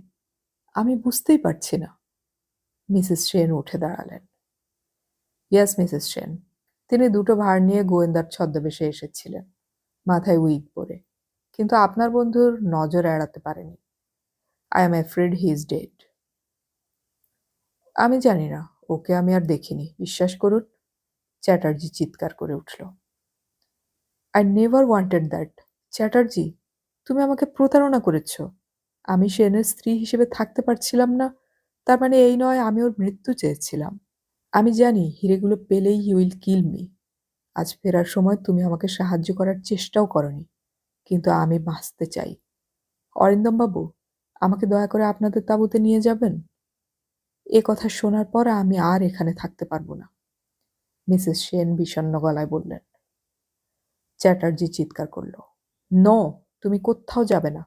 A: আমি বুঝতেই পারছি না। মিসেস সেন উঠে দাঁড়ালেন। Yes, Mrs Sen. তিনি দুটো ভার নিয়ে গোয়েন্দার ছদ্মবেশে এসেছিলেন, মাথায় উইগ পরে, কিন্তু আপনার বন্ধুর নজর এড়াতে পারেনি। I am afraid he is dead. আমি জানি না, ওকে আমি আর দেখিনি, বিশ্বাস করুন। চ্যাটার্জি চিৎকার করে উঠল। I never wanted that. Chatterjee, তুমি আমাকে প্রতারণা করেছ। আমি সেনের স্ত্রী হিসেবে থাকতে পারছিলাম না, তার মানে এই নয় আমি ওর মৃত্যু চেয়েছিলাম। আমি জানি হিরেগুলো পেলেই হি উইল কিল মি। আজ ফেরার সময় তুমি আমাকে সাহায্য করার চেষ্টাও করনি, কিন্তু আমি বাঁচতে চাই। অরিন্দম বাবু, আমাকে দয়া করে আপনাদের তাঁবুতে নিয়ে যাবেন। এ কথা শোনার পর আমি আর এখানে থাকতে পারবো না, মিসেস সেন বিষণ্ণ গলায় বললেন। চ্যাটার্জি চিৎকার করল, নো, তুমি কোথাও যাবে না।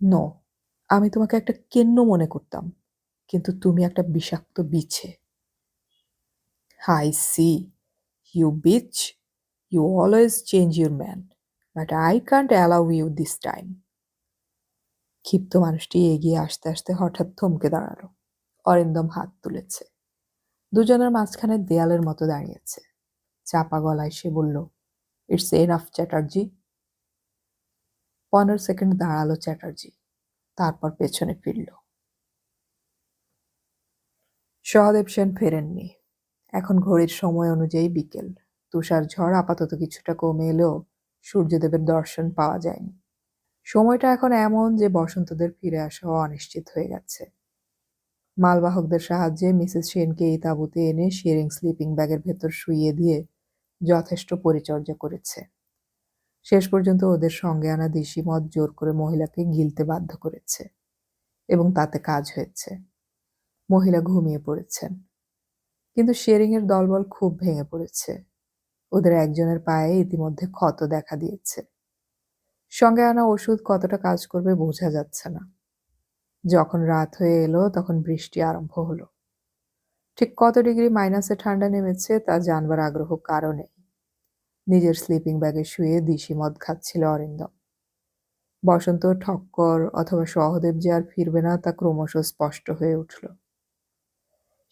A: নো, আমি তোমাকে একটা কেন্ন মনে করতাম, কিন্তু তুমি একটা বিষাক্ত বিছে। I see, you bitch, you always change your man, but I can't allow you this time. ক্ষিপ্ত মানুষটি এগিয়ে আসতে আসতে হঠাৎ থমকে দাঁড়ালো। অরিন্দম হাত তুলেছে। দুজনের মাঝখানে দেয়ালের মতো দাঁড়িয়েছে। চাপা গলায় সে বলল, ইটস এনাফ চ্যাটার্জি। 15 সেকেন্ড দাঁড়ালো চ্যাটার্জি, তারপর পেছনে ফিরল। সহদেব সেন ফেরেননি। এখন ঘড়ির সময় অনুযায়ী বিকেল। তুষার ঝড় আপাতত কিছুটা কমে এলেও সূর্যদেবের দর্শন পাওয়া যায়নি। সময়টা এখন এমন যে বসন্তদের ফিরে আসাও অনিশ্চিত হয়ে গেছে। মালবাহকদের সাহায্যে মিসেস সেনকে এই তাঁবুতে এনে শেরিং স্লিপিং ব্যাগের ভেতর শুইয়ে দিয়ে যথেষ্ট পরিচর্যা করেছে। শেষ পর্যন্ত ওদের সঙ্গে আনা দেশি মদ জোর করে মহিলাকে গিলতে বাধ্য করেছে, এবং তাতে কাজ হয়েছে। মহিলা ঘুমিয়ে পড়েছেন, কিন্তু শেরিংয়ের দলবল খুব ভেঙে পড়েছে। ওদের একজনের পায়ে ইতিমধ্যে ক্ষত দেখা দিয়েছে। সঙ্গে আনা ওষুধ কতটা কাজ করবে বোঝা যাচ্ছে না। যখন রাত হয়ে এলো তখন বৃষ্টি আরম্ভ হলো। ঠিক কত ডিগ্রি মাইনাসে ঠান্ডা নেমেছে তা জানবার আগ্রহ কারও নেই। নিজের স্লিপিং ব্যাগে শুয়ে দিশি মদ খাচ্ছিল অরিন্দম। বসন্ত, ঠক্কর অথবা সহদেব যে আর ফিরবে না তা ক্রমশ স্পষ্ট হয়ে উঠল।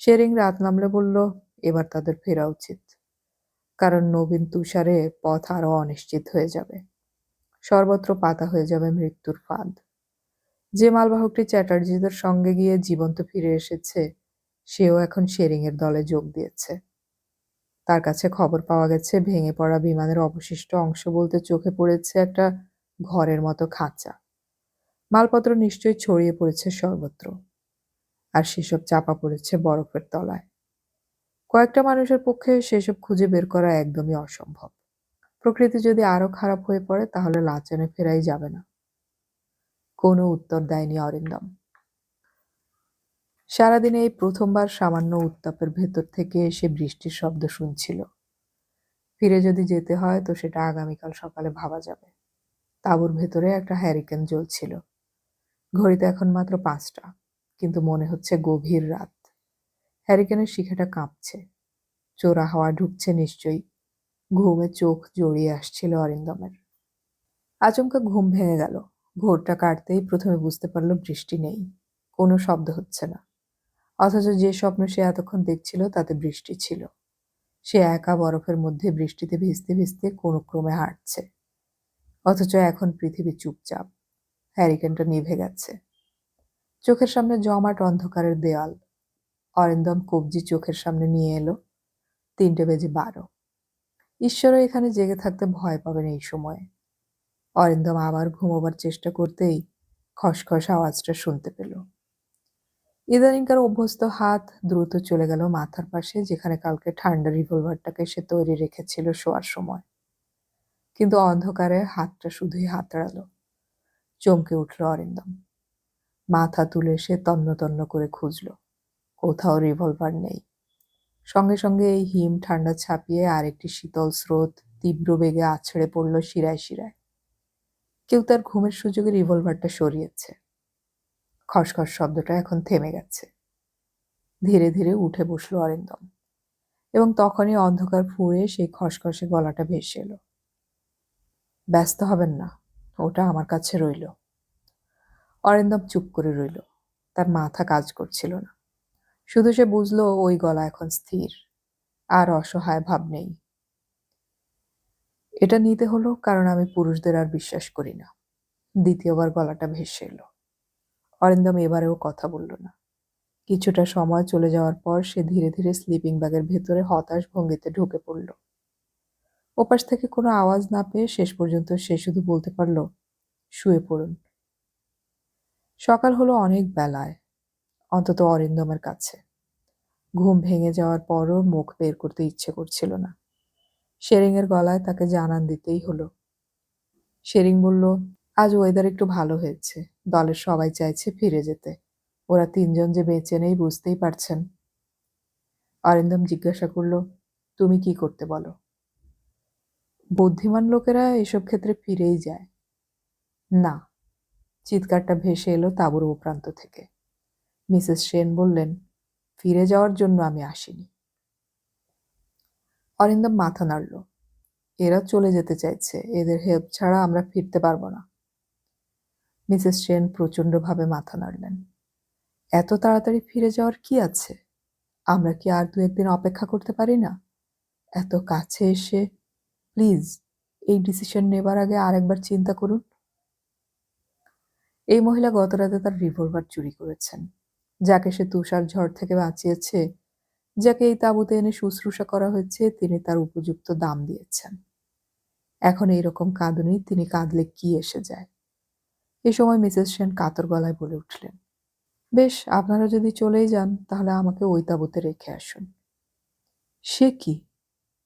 A: শেরিং রাত নামলে বলল, এবার তাদের ফেরা উচিত, কারণ নবীন তুষারে পথ আরো অনিশ্চিত হয়ে যাবে। সর্বত্র পাতা হয়ে যাবে মৃত্যুর ফাঁদ। যে মালবাহকটি চ্যাটার্জিদের সঙ্গে গিয়ে জীবন্ত ফিরে এসেছে, সেও এখন শেরিংয়ের দলে যোগ দিয়েছে। তার কাছে খবর পাওয়া গেছে ভেঙে পড়া বিমানের অবশিষ্ট অংশ বলতে চোখে পড়েছে একটা ঘরের মতো খাঁচা। মালপত্র নিশ্চয়ই ছড়িয়ে পড়েছে সর্বত্র, আর সেসব চাপা পড়েছে বরফের তলায়। কয়েকটা মানুষের পক্ষে সেসব খুঁজে বের করা একদমই অসম্ভব। প্রকৃতি যদি আরো খারাপ হয়ে পড়ে তাহলে লাচানে ফেরাই যাবে না। কোনো উত্তর দেয়নি অরিন্দম। সারাদিনে এই প্রথমবার সামান্য উত্তাপের ভেতর থেকে সে বৃষ্টির শব্দ শুনছিল। ফিরে যদি যেতে হয় তো সেটা আগামীকাল সকালে ভাবা যাবে। তাঁবুর ভেতরে একটা হ্যারিকেন জ্বলছিল। ঘড়িতে এখন মাত্র 5টা, কিন্তু মনে হচ্ছে গভীর রাত। হ্যারিকেনের শিখাটা কাঁপছে। চোরা হাওয়া ঢুকছে নিশ্চয়ই। ঘুমে চোখ জড়িয়ে আসছিল অরিন্দমের। আচমকা ঘুম ভেঙে গেল। ভোরটা কাটতেই প্রথমে বুঝতে পারল বৃষ্টি নেই, কোনো শব্দ হচ্ছে না। অথচ যে স্বপ্ন সে এতক্ষণ দেখছিল তাতে বৃষ্টি ছিল। সে একা বরফের মধ্যে বৃষ্টিতে ভিজতে ভিজতে কোনো ক্রমে হাঁটছে। অথচ এখন পৃথিবী চুপচাপ। হ্যারিকেনটা নিভে গেছে। চোখের সামনে জমাট অন্ধকারের দেয়াল। অরিন্দম কবজি চোখের সামনে নিয়ে এলো। 3:12। ঈশ্বরও এখানে জেগে থাকতে ভয় পাবেন এই সময়ে। অরিন্দম আবার ঘুমোবার চেষ্টা করতেই খসখস আওয়াজটা শুনতে পেল। ইদানিংকার অভ্যস্ত হাত দ্রুত চলে গেল মাথার পাশে, যেখানে কালকে ঠান্ডা রিভলভারটাকে সে তৈরি রেখেছিল শোয়ার সময়। কিন্তু অন্ধকারে হাতটা শুধুই হাতড়ালো। চমকে উঠল অরিন্দম। মাথা তুলে সে তন্ন তন্ন করে খুঁজল। কোথাও রিভলভার নেই। সঙ্গে সঙ্গে এই হিম ঠান্ডা ছাপিয়ে আরেকটি শীতল স্রোত তীব্র বেগে আছড়ে পড়ল শিরায় শিরায়। কেউ তার ঘুমের সুযোগে রিভলভারটা সরিয়েছে। খসখস শব্দটা এখন থেমে গেছে। ধীরে ধীরে উঠে বসল অরিন্দম, এবং তখনই অন্ধকার ফুঁড়ে সেই খসখসে গলাটা ভেসে এলো। ব্যস্ত হবেন না, ওটা আমার কাছে রইল। অরিন্দম চুপ করে রইল। তার মাথা কাজ করছিল না। শুধু সে বুঝল ওই গলা এখন স্থির, আর অসহায় ভাব নেই। এটা নিতে হলো কারণ আমি পুরুষদের আর বিশ্বাস করি না। দ্বিতীয়বার গলাটা ভেসে এলো। অরিন্দম এবারেও কথা বলল না। কিছুটা সময় চলে যাওয়ার পর সে ধীরে ধীরে স্লিপিং ব্যাগের ভেতরে হতাশ ভঙ্গিতে ঢুকে পড়ল। ওপাশ থেকে কোনো আওয়াজ না পেয়ে শেষ পর্যন্ত সে শুধু বলতে পারল, শুয়ে পড়ুন। সকাল হলো অনেক বেলায়, অন্তত অরিন্দমের কাছে। ঘুম ভেঙে যাওয়ার পরও মুখ বের করতে ইচ্ছে করছিল না। শেরিংয়ের গলায় তাকে জানান দিতেই হলো। শেরিং বলল, আজ ওয়েদার একটু ভালো হয়েছে। দলের সবাই চাইছে ফিরে যেতে। ওরা 3জন যে বেঁচে নেই বুঝতেই পারছেন। অরিন্দম জিজ্ঞাসা করল, তুমি কি করতে বলো? বুদ্ধিমান লোকেরা এসব ক্ষেত্রে ফিরেই যায়। না। চিৎকারটা ভেসে এলো তাঁবুর ও প্রান্ত থেকে। মিসেস সেন বললেন, ফিরে যাওয়ার জন্য আমি আসিনি। অরিন্দম মাথা নাড়ল। এরা চলে যেতে চাইছে। এদের হেল্প ছাড়া আমরা ফিরতে পারবো না। মিসেস সেন প্রচণ্ডভাবে মাথা নাড়লেন। এত তাড়াতাড়ি ফিরে যাওয়ার কি আছে? আমরা কি আর ২-১ দিন অপেক্ষা করতে পারি না? এত কাছে এসে প্লিজ এই ডিসিশন নেবার আগে আরেকবার চিন্তা করুন। এই মহিলা গতরাতে তার রিভলভার চুরি করেছেন। যাকে সে তুষার ঝড় থেকে বাঁচিয়েছে, যাকে এই তাঁবুতে এনে শুশ্রূষা করা হয়েছে, তিনি তার উপযুক্ত দাম দিয়েছেন। এখন এইরকম কাঁদুনি তিনি কাঁদলে কি এসে যায়? এ সময় মিসেস সেন কাতর গলায় বলে উঠলেন, বেশ, আপনারা যদি চলেই যান তাহলে আমাকে ওই তাঁবুতে রেখে আসুন। সে কি?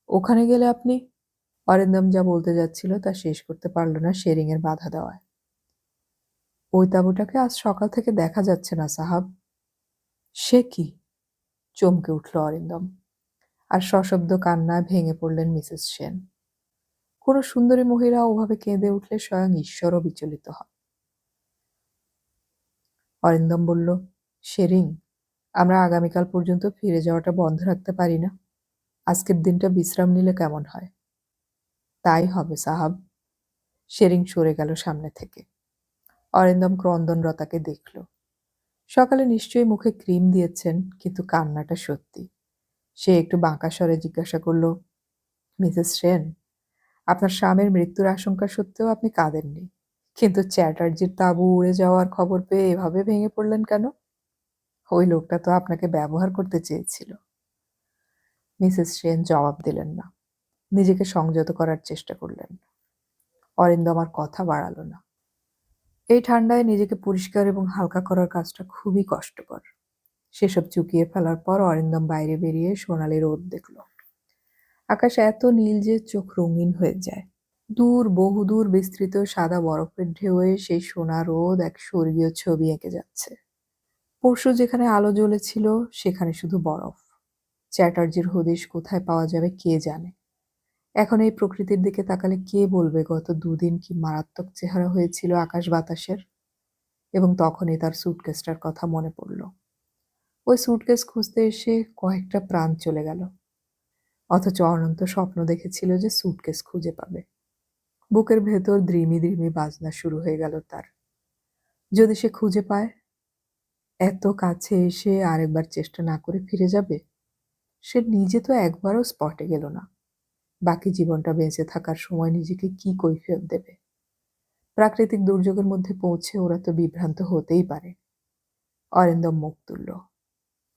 A: ওখানে গেলে আপনি? অরিন্দম যা বলতে যাচ্ছিল তা শেষ করতে পারল না শেরিংয়ের বাধা দেওয়ায়। ওই তাঁবুটাকে আজ সকাল থেকে দেখা যাচ্ছে না সাহাব। সে কি? চমকে উঠল অরিন্দম, আর সশব্দ কান্নায় ভেঙে পড়লেন মিসেস সেন। কোনো সুন্দরী মহিলা ওভাবে কেঁদে উঠলে স্বয়ং ঈশ্বরও বিচলিত হন। অরিন্দম বলল, শেরিং, আমরা আগামীকাল পর্যন্ত ফিরে যাওয়াটা বন্ধ রাখতে পারি না? আজকের দিনটা বিশ্রাম নিলে কেমন হয়? তাই হবে সাহাব। শেরিং সরে গেল সামনে থেকে। অরিন্দম ক্রন্দনরতাকে দেখল। সকালে নিশ্চয়ই মুখে ক্রিম দিয়েছেন, কিন্তু কান্নাটা সত্যি। সে একটু বাঁকা স্বরে জিজ্ঞাসা করল, মিসেস সেন, আপনার স্বামীর মৃত্যুর আশঙ্কা সত্ত্বেও আপনি কাঁদেননি, কিন্তু চ্যাটার্জির তাঁবু উড়ে যাওয়ার খবর পেয়ে এভাবে ভেঙে পড়লেন কেন? ওই লোকটা তো আপনাকে ব্যবহার করতে চেয়েছিল। মিসেস সেন জবাব দিলেন না, নিজেকে সংযত করার চেষ্টা করলেন। অরিন্দম আর কথা বাড়াল না। এই ঠান্ডায় নিজেকে পরিষ্কার এবং হালকা করার কাজটা খুবই কষ্টকর। সেসব চুকিয়ে ফেলার পর অরিন্দম বাইরে বেরিয়ে সোনালি রোদ দেখল। আকাশ এত নীল যে চোখ রঙিন হয়ে যায়। দূর, বহুদূর বিস্তৃত সাদা বরফের ঢেউয়ে সেই সোনা রোদ এক স্বর্গীয় ছবি এঁকে যাচ্ছে। পরশু যেখানে আলো জ্বলেছিল সেখানে শুধু বরফ। চ্যাটার্জির হদিশ কোথায় পাওয়া যাবে কে জানে। এখন এই প্রকৃতির দিকে তাকালে কে বলবে গত ২ দিন কি মারাত্মক চেহারা হয়েছিল আকাশ বাতাসের। এবং তখনই তার সুটকেসটার কথা মনে পড়ল। ওই সুটকেস খুঁজতে এসে কয়েকটা প্রাণ চলে গেল, অথচ অনন্ত স্বপ্ন দেখেছিল যে সুটকেস খুঁজে পাবে। বুকের ভেতর দ্রিমি দ্রিমি বাজনা শুরু হয়ে গেল তার। যদি সে খুঁজে পায়, এত কাছে এসে আরেকবার চেষ্টা না করে ফিরে যাবে? সে নিজে তো একবারও স্পটে গেল না। বাকি জীবনটা বেঁচে থাকার সময় নিজেকে কি কৈফিয়ত দেবে? প্রাকৃতিক দুর্যোগের মধ্যে পৌঁছে ওরা তো বিভ্রান্ত হতেই পারে। অরিন্দম মুখ তুলল।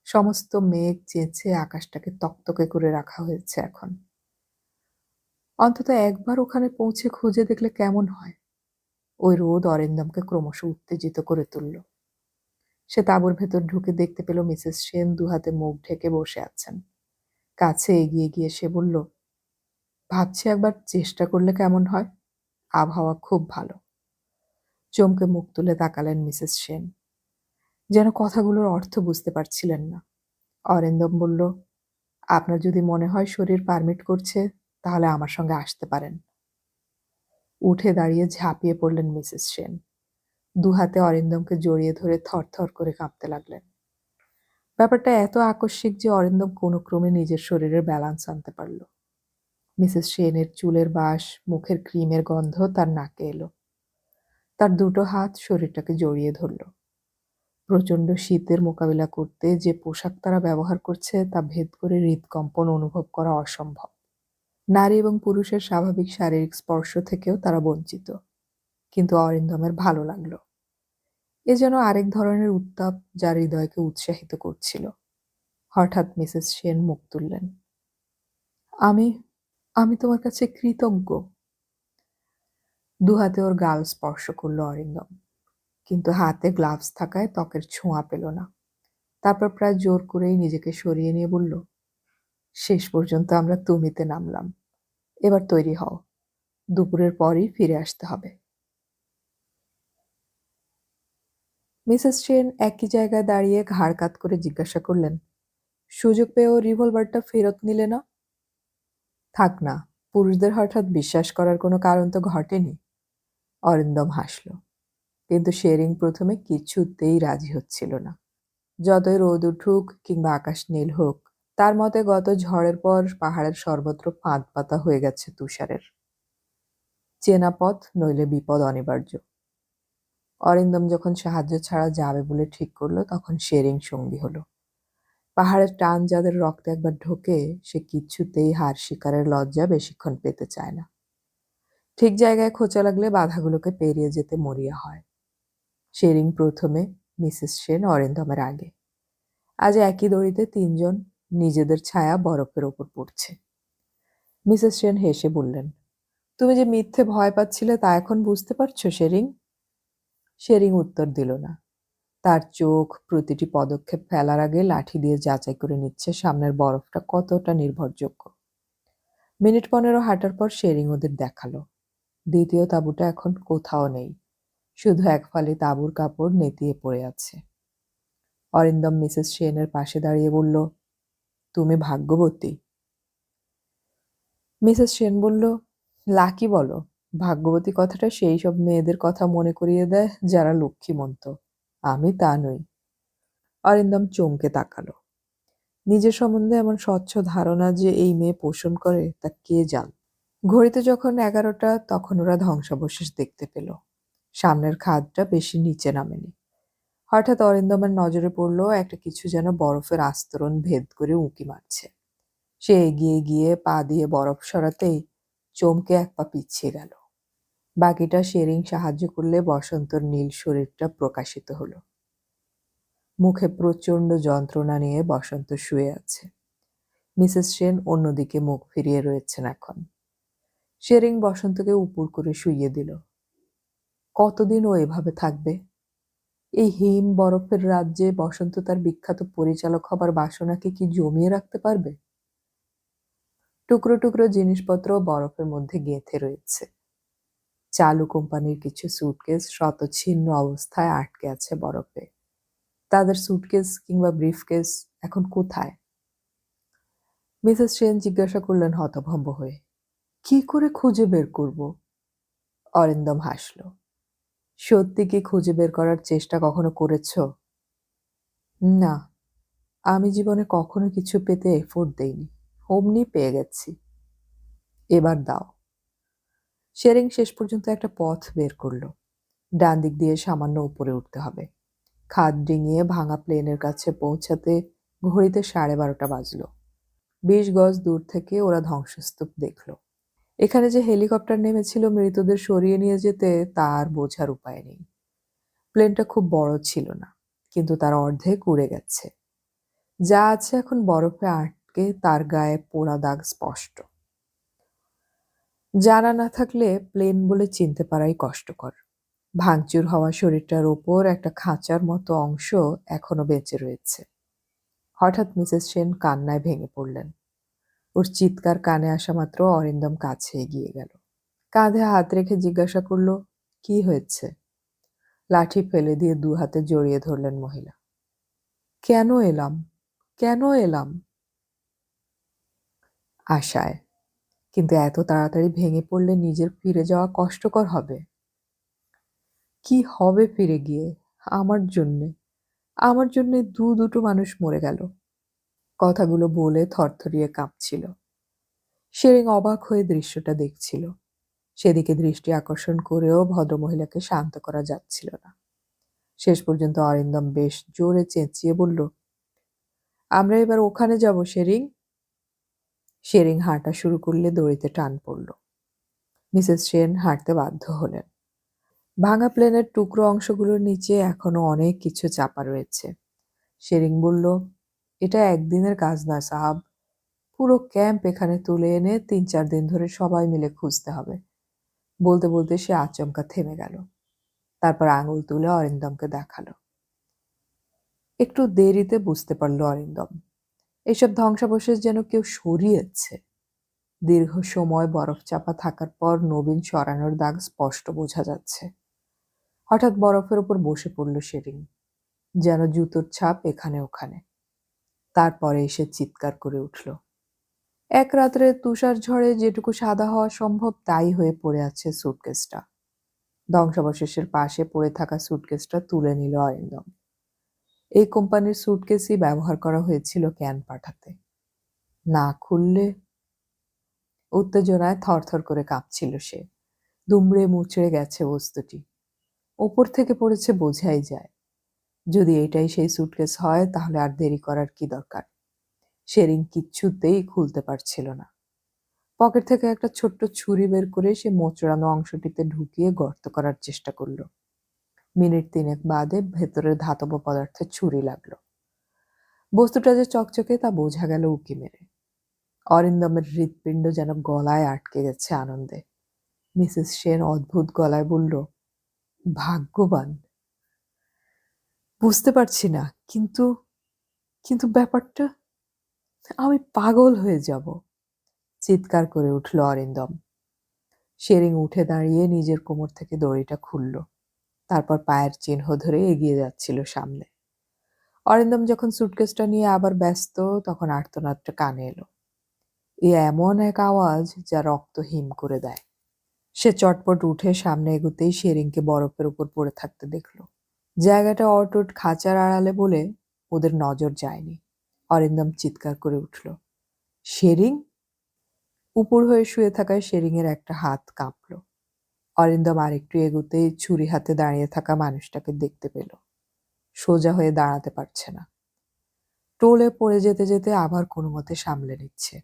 A: সমস্ত মেঘ চেঁচে আকাশটাকে তকতকে করে রাখা হয়েছে এখন। অন্তত একবার ওখানে পৌঁছে খুঁজে দেখলে কেমন হয়? ওই রোদ অরিন্দমকে ক্রমশ উত্তেজিত করে তুলল। সে তাঁবুর ভেতর ঢুকে দেখতে পেল মিসেস সেন দুহাতে মুখ ঢেকে বসে আছেন। কাছে এগিয়ে গিয়ে সে বলল, ভাবছি একবার চেষ্টা করলে কেমন হয়? আবহাওয়া খুব ভালো। চমকে মুখ তুলে তাকালেন মিসেস সেন, যেন কথাগুলোর অর্থ বুঝতে পারছিলেন না। অরিন্দম বলল, আপনার যদি মনে হয় শরীর পারমিট করছে তাহলে আমার সঙ্গে আসতে পারেন। উঠে দাঁড়িয়ে ঝাঁপিয়ে পড়লেন মিসেস সেন। দুহাতে অরিন্দমকে জড়িয়ে ধরে থরথর করে কাঁপতে লাগলেন। ব্যাপারটা এত আকস্মিক যে অরিন্দম কোনো ক্রমে নিজের শরীরের ব্যালান্স আনতে পারল। মিসেস সেনের চুলের বাস, মুখের ক্রিমের গন্ধ তার নাকে এলো। তার দুটো হাত শরীরটাকে জড়িয়ে ধরল। প্রচণ্ড শীতের মোকাবিলা করতে যে পোশাক তারা ব্যবহার করছে তা ভেদ করে হৃদকম্পন অনুভব করা অসম্ভব। নারী এবং পুরুষের স্বাভাবিক শারীরিক স্পর্শ থেকেও তারা বঞ্চিত। কিন্তু অরিন্দমের ভালো লাগলো। এ যেন আরেক ধরনের উত্তাপ যা হৃদয়কে উৎসাহিত করছিল। হঠাৎ মিসেস সেন মুখ তুললেন। আমি আমি তোমার কাছে কৃতজ্ঞ। দুহাতে ওর গাল স্পর্শ করল অরিন্দম, কিন্তু হাতে গ্লাভস থাকায় ত্বকের ছোঁয়া পেল না। তারপর প্রায় জোর করেই নিজেকে সরিয়ে নিয়ে বলল, শেষ পর্যন্ত আমরা তুমিতে নামলাম। এবার তৈরি হও, দুপুরের পরই ফিরে আসতে হবে। মিসেস সেন একই জায়গায় দাঁড়িয়ে ঘাড় কাত করে জিজ্ঞাসা করলেন, সুযোগ পেয়েও রিভলভারটা ফেরত নিলে না? থাক না, পুরুষদের হঠাৎ বিশ্বাস করার কোনো কারণ তো ঘটেনি। অরিন্দম হাসল, কিন্তু শেরিং প্রথমে কিছুতেই রাজি হচ্ছিল না। যতই রোদ উঠুক কিংবা আকাশ নীল হোক, তার মতে গত ঝড়ের পর পাহাড়ের সর্বত্র ফাঁদ পাতা হয়ে গেছে তুষারের। চেনা পথ নইলে বিপদ অনিবার্য। অরিন্দম যখন সাহায্য ছাড়া যাবে বলে ঠিক করলো, তখন শেরিং সঙ্গী হলো। পাহাড়ের টান যাদের রক্তে একবার ঢোকে, সে কিছুতেই হার শিকারের লজ্জা বেশিক্ষণ পেতে চায় না। ঠিক জায়গায় খোঁচা লাগলে বাধাগুলোকে পেরিয়ে যেতে মরিয়া হয়। শেরিং প্রথমে, মিসেস সেন অরিন্দমের আগে। আজ একই দড়িতে তিনজন, নিজেদের ছায়া বরফের ওপর পড়ছে। মিসেস সেন হেসে বললেন, তুমি যে মিথ্যে ভয় পাচ্ছিলে তা এখন বুঝতে পারছো শেরিং? শেরিং উত্তর দিল না। তার চোখ প্রতিটি পদক্ষেপ ফেলার আগে লাঠি দিয়ে যাচাই করে নিচ্ছে সামনের বরফটা কতটা নির্ভরযোগ্য। মিনিট 15 হাঁটার পর শেরিং ওদের দেখালো, দ্বিতীয় তাঁবুটা এখন কোথাও নেই, শুধু এক ফালি তাঁবুর কাপড় নেতিয়ে পড়ে আছে। অরিন্দম মিসেস সেনের পাশে দাঁড়িয়ে বলল, তুমি ভাগ্যবতী। মিসেস সেন বলল, লাকি বলো। ভাগ্যবতী কথাটা সেই সব মেয়েদের কথা মনে করিয়ে দেয় যারা লক্ষ্মীমন্ত। আমি তা নই। অরিন্দম চমকে তাকালো। নিজের সম্বন্ধে এমন স্বচ্ছ ধারণা যে এই মেয়ে পোষণ করে তা কে জান। ঘড়িতে যখন 11টা, তখন ওরা ধ্বংসাবশেষ দেখতে পেল। সামনের খাদটা বেশি নিচে নামেনি। হঠাৎ অরিন্দমের নজরে পড়ল একটা কিছু যেন বরফের আস্তরণ ভেদ করে উঁকি মারছে। সে এগিয়ে গিয়ে পা দিয়ে বরফ সরাতেই চমকে এক পা পিছিয়ে গেল। বাকিটা শেরিং সাহায্য করলে বসন্তর নীল শরীরটা প্রকাশিত হলো। মুখে প্রচণ্ড যন্ত্রণা নিয়ে বসন্ত শুয়ে আছে। মিসেস সেন অন্যদিকে মুখ ফিরিয়ে রয়েছেন এখন। শেরিং বসন্তকে উপুড় করে শুইয়ে দিল। কতদিন ও এভাবে থাকবে? এই হিম বরফের রাজ্যে বসন্ত তার বিখ্যাত পরিচালক হবার বাসনাকে কি জমিয়ে রাখতে পারবে? টুকরো টুকরো জিনিসপত্র বরফের মধ্যে গেঁথে রয়েছে। চালু কোম্পানির কিছু সুটকেস শতছিন্ন অবস্থায় আটকে আছে বরফে। তাদের সুটকেস কিংবা ব্রিফকেস এখন কোথায়? মিসেস সেন জিজ্ঞাসা করলেন হতভম্ব হয়ে, কি করে খুঁজে বের করব? অরিন্দম হাসল। সত্যি কি খুঁজে বের করার চেষ্টা কখনো করেছ? না, আমি জীবনে কখনো কিছু পেতে এফোর্ট দেইনি, অমনি পেয়ে গেছি। এবার দাও। শেরিং শেষ পর্যন্ত একটা পথ বের করলো। ডান দিক দিয়ে সামান্য উপরে উঠতে হবে। খাদ ডিঙিয়ে ভাঙা প্লেনের কাছে পৌঁছাতে ঘড়িতে 12:30 বাজলো। 20 গজ দূর থেকে ওরা ধ্বংসস্তূপ দেখল। এখানে যে হেলিকপ্টার নেমেছিল মৃতদের সরিয়ে নিয়ে যেতে, তা আর বোঝার উপায় নেই। প্লেনটা খুব বড় ছিল না, কিন্তু তার অর্ধেক উড়ে গেছে। যা আছে এখন বরফে আটকে, তার গায়ে পোড়া দাগ স্পষ্ট। জানা না থাকলে প্লেন বলে চিনতে পারাই কষ্টকর। ভাঙচুর হওয়া শরীরটার ওপর একটা খাঁচার মতো অংশ এখনো বেঁচে রয়েছে। হঠাৎ মিসেস সেন কান্নায় ভেঙে পড়লেন। ওর চিৎকার কানে আসা মাত্র অরিন্দম কাছে এগিয়ে গেল। কাঁধে হাত রেখে জিজ্ঞাসা করল, কি হয়েছে? লাঠি ফেলে দিয়ে 2 হাতে জড়িয়ে ধরলেন মহিলা। কেন এলাম, কেন এলাম? আশায়, কিন্তু এত তাড়াতাড়ি ভেঙে পড়লে নিজের ফিরে যাওয়া কষ্টকর হবে। কি হবে ফিরে গিয়ে? আমার জন্যে, আমার জন্যে দুটো মানুষ মরে গেল। কথাগুলো বলে থরথরিয়ে কাঁপছিল। শেরিং অবাক হয়ে দৃশ্যটা দেখছিল। সেদিকে দৃষ্টি আকর্ষণ করেও ভদ্রমহিলাকে শান্ত করা যাচ্ছিল না। শেষ পর্যন্ত অরিন্দম বেশ জোরে চেঁচিয়ে বলল, আমরা এবার ওখানে যাব শেরিং। শেরিং হাঁটা শুরু করলে দড়িতে টান পড়ল। মিসেস সেন হাঁটতে বাধ্য হলেন। ভাঙা প্লেনের টুকরো অংশগুলোর নিচে এখনো অনেক কিছু চাপা রয়েছে। শেরিং বলল, এটা একদিনের কাজ না সাহাব। পুরো ক্যাম্প এখানে তুলে এনে 3-4 দিন ধরে সবাই মিলে খুঁজতে হবে। বলতে বলতে সে আচমকা থেমে গেল। তারপর আঙুল তুলে অরিন্দমকে দেখালো। একটু দেরিতে বুঝতে পারল অরিন্দম, এইসব ধ্বংসাবশেষ যেন কেউ সরিয়েছে। দীর্ঘ সময় বরফ চাপা থাকার পর নবীন সরানোর দাগ স্পষ্ট বোঝা যাচ্ছে। হঠাৎ বরফের উপর বসে পড়ল শেরিং, যেন জুতোর ছাপ এখানে ওখানে। তারপরে এসে চিৎকার করে উঠল। এক রাত্রে তুষার ঝড়ে যেটুকু সাদা হওয়া সম্ভব তাই হয়ে পড়ে আছে সুটকেসটা। ধ্বংসাবশেষের পাশে পড়ে থাকা সুটকেসটা তুলে নিল অরিন্দম। এই কোম্পানির সুটকেসই ব্যবহার করা হয়েছিল ক্যান পাঠাতে। না খুললে? উত্তেজনায় থরথর করে কাঁপছিল সে। দুমড়ে মুচড়ে গেছে বস্তুটি। ওপর থেকে পড়েছে বোঝাই যায়। যদি এটাই সেই সুটকেস হয় তাহলে আর দেরি করার কি দরকার? শেরিং কিচ্ছুতেই খুলতে পারছিল না। পকেট থেকে একটা ছোট্ট ছুরি বের করে সে মোচড়ানো অংশটিতে ঢুকিয়ে গর্ত করার চেষ্টা করল। মিনিট ৩ বাদে ভেতরের ধাতব পদার্থের ছুরি লাগলো। বস্তুটা যে চকচকে তা বোঝা গেল উঁকি মেরে। অরিন্দমের হৃৎপিণ্ড যেন গলায় আটকে গেছে আনন্দে। মিসেস সেন অদ্ভুত গলায় বলল, ভাগ্যবান। বুঝতে পারছি না, কিন্তু কিন্তু ব্যাপারটা, আমি পাগল হয়ে যাব, চিৎকার করে উঠল অরিন্দম। শেরিং উঠে দাঁড়িয়ে নিজের কোমর থেকে দড়িটা খুলল। তারপর পায়ের চিহ্ন ধরে এগিয়ে যাচ্ছিল সামনে। অরিন্দম যখন সুটকেসটা নিয়ে আবার ব্যস্ত, তখন আর্তনাদটা কানে এলো। এ এমন এক আওয়াজ যা রক্ত হিম করে দেয়। সে চটপট উঠে সামনে এগোতেই শেরিংকে বরফের উপর পড়ে থাকতে দেখল। জায়গাটা অটুট খাঁচার আড়ালে বলে ওদের নজর যায়নি। অরিন্দম চিৎকার করে উঠল, শেরিং! উপর হয়ে শুয়ে থাকায় শেরিংয়ের একটা হাত কাঁপল। অরিন্দম আরেকটু এগোতেই ছুরি হাতে দাঁড়িয়ে থাকা মানুষটাকে দেখতে পেল। সোজা হয়ে দাঁড়াতে পারছে না। টোলে পড়ে যেতে যেতে আবার কোনো মতে সামলে নিচ্ছে।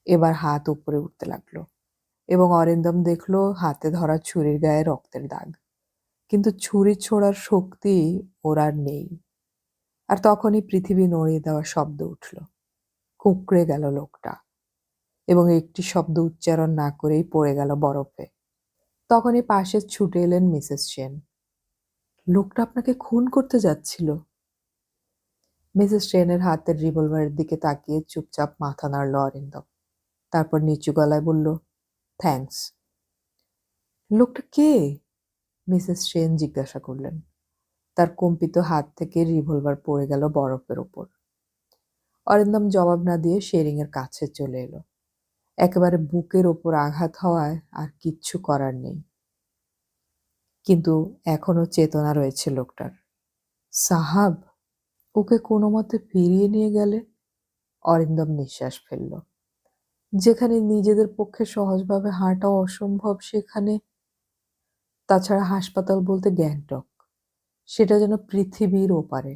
A: এবার হাত উপরে উঠতে লাগলো এবং অরিন্দম দেখল হাতে ধরা ছুরির গায়ে রক্তের দাগ। কিন্তু ছুরি ছোড়ার শক্তি ওর আর নেই। আর তখনই পৃথিবী নড়িয়ে দেওয়া শব্দ উঠল। কুঁকড়ে গেল লোকটা এবং একটি শব্দ উচ্চারণ না করেই পড়ে গেল বরফে। তখনই পাশে ছুটে এলেন মিসেস সেন। লোকটা আপনাকে খুন করতে যাচ্ছিল। মিসেস সেনের হাতের রিভলভারের দিকে তাকিয়ে চুপচাপ মাথা নাড়ল অরিন্দম। তারপর নিচু গলায় বলল, থ্যাঙ্কস। লোকটা কে? মিসেস সেন জিজ্ঞাসা করলেন। তার কম্পিত হাত থেকে রিভলভার পড়ে গেল বরফের ওপর। অরিন্দম জবাব না দিয়ে শেরিং এর কাছে চলে এলো। একেবারে বুকের ওপর আঘাত হওয়ায় আর কিচ্ছু করার নেই, কিন্তু এখনো চেতনা রয়েছে লোকটার। সাহাব, ওকে কোনো মতে ফিরিয়ে নিয়ে গেলে? অরিন্দম নিঃশ্বাস ফেলল। যেখানে নিজেদের পক্ষে সহজভাবে হাঁটা অসম্ভব, সেখানে। তাছাড়া হাসপাতাল বলতে গ্যাংটক, সেটা যেন পৃথিবীর ওপারে।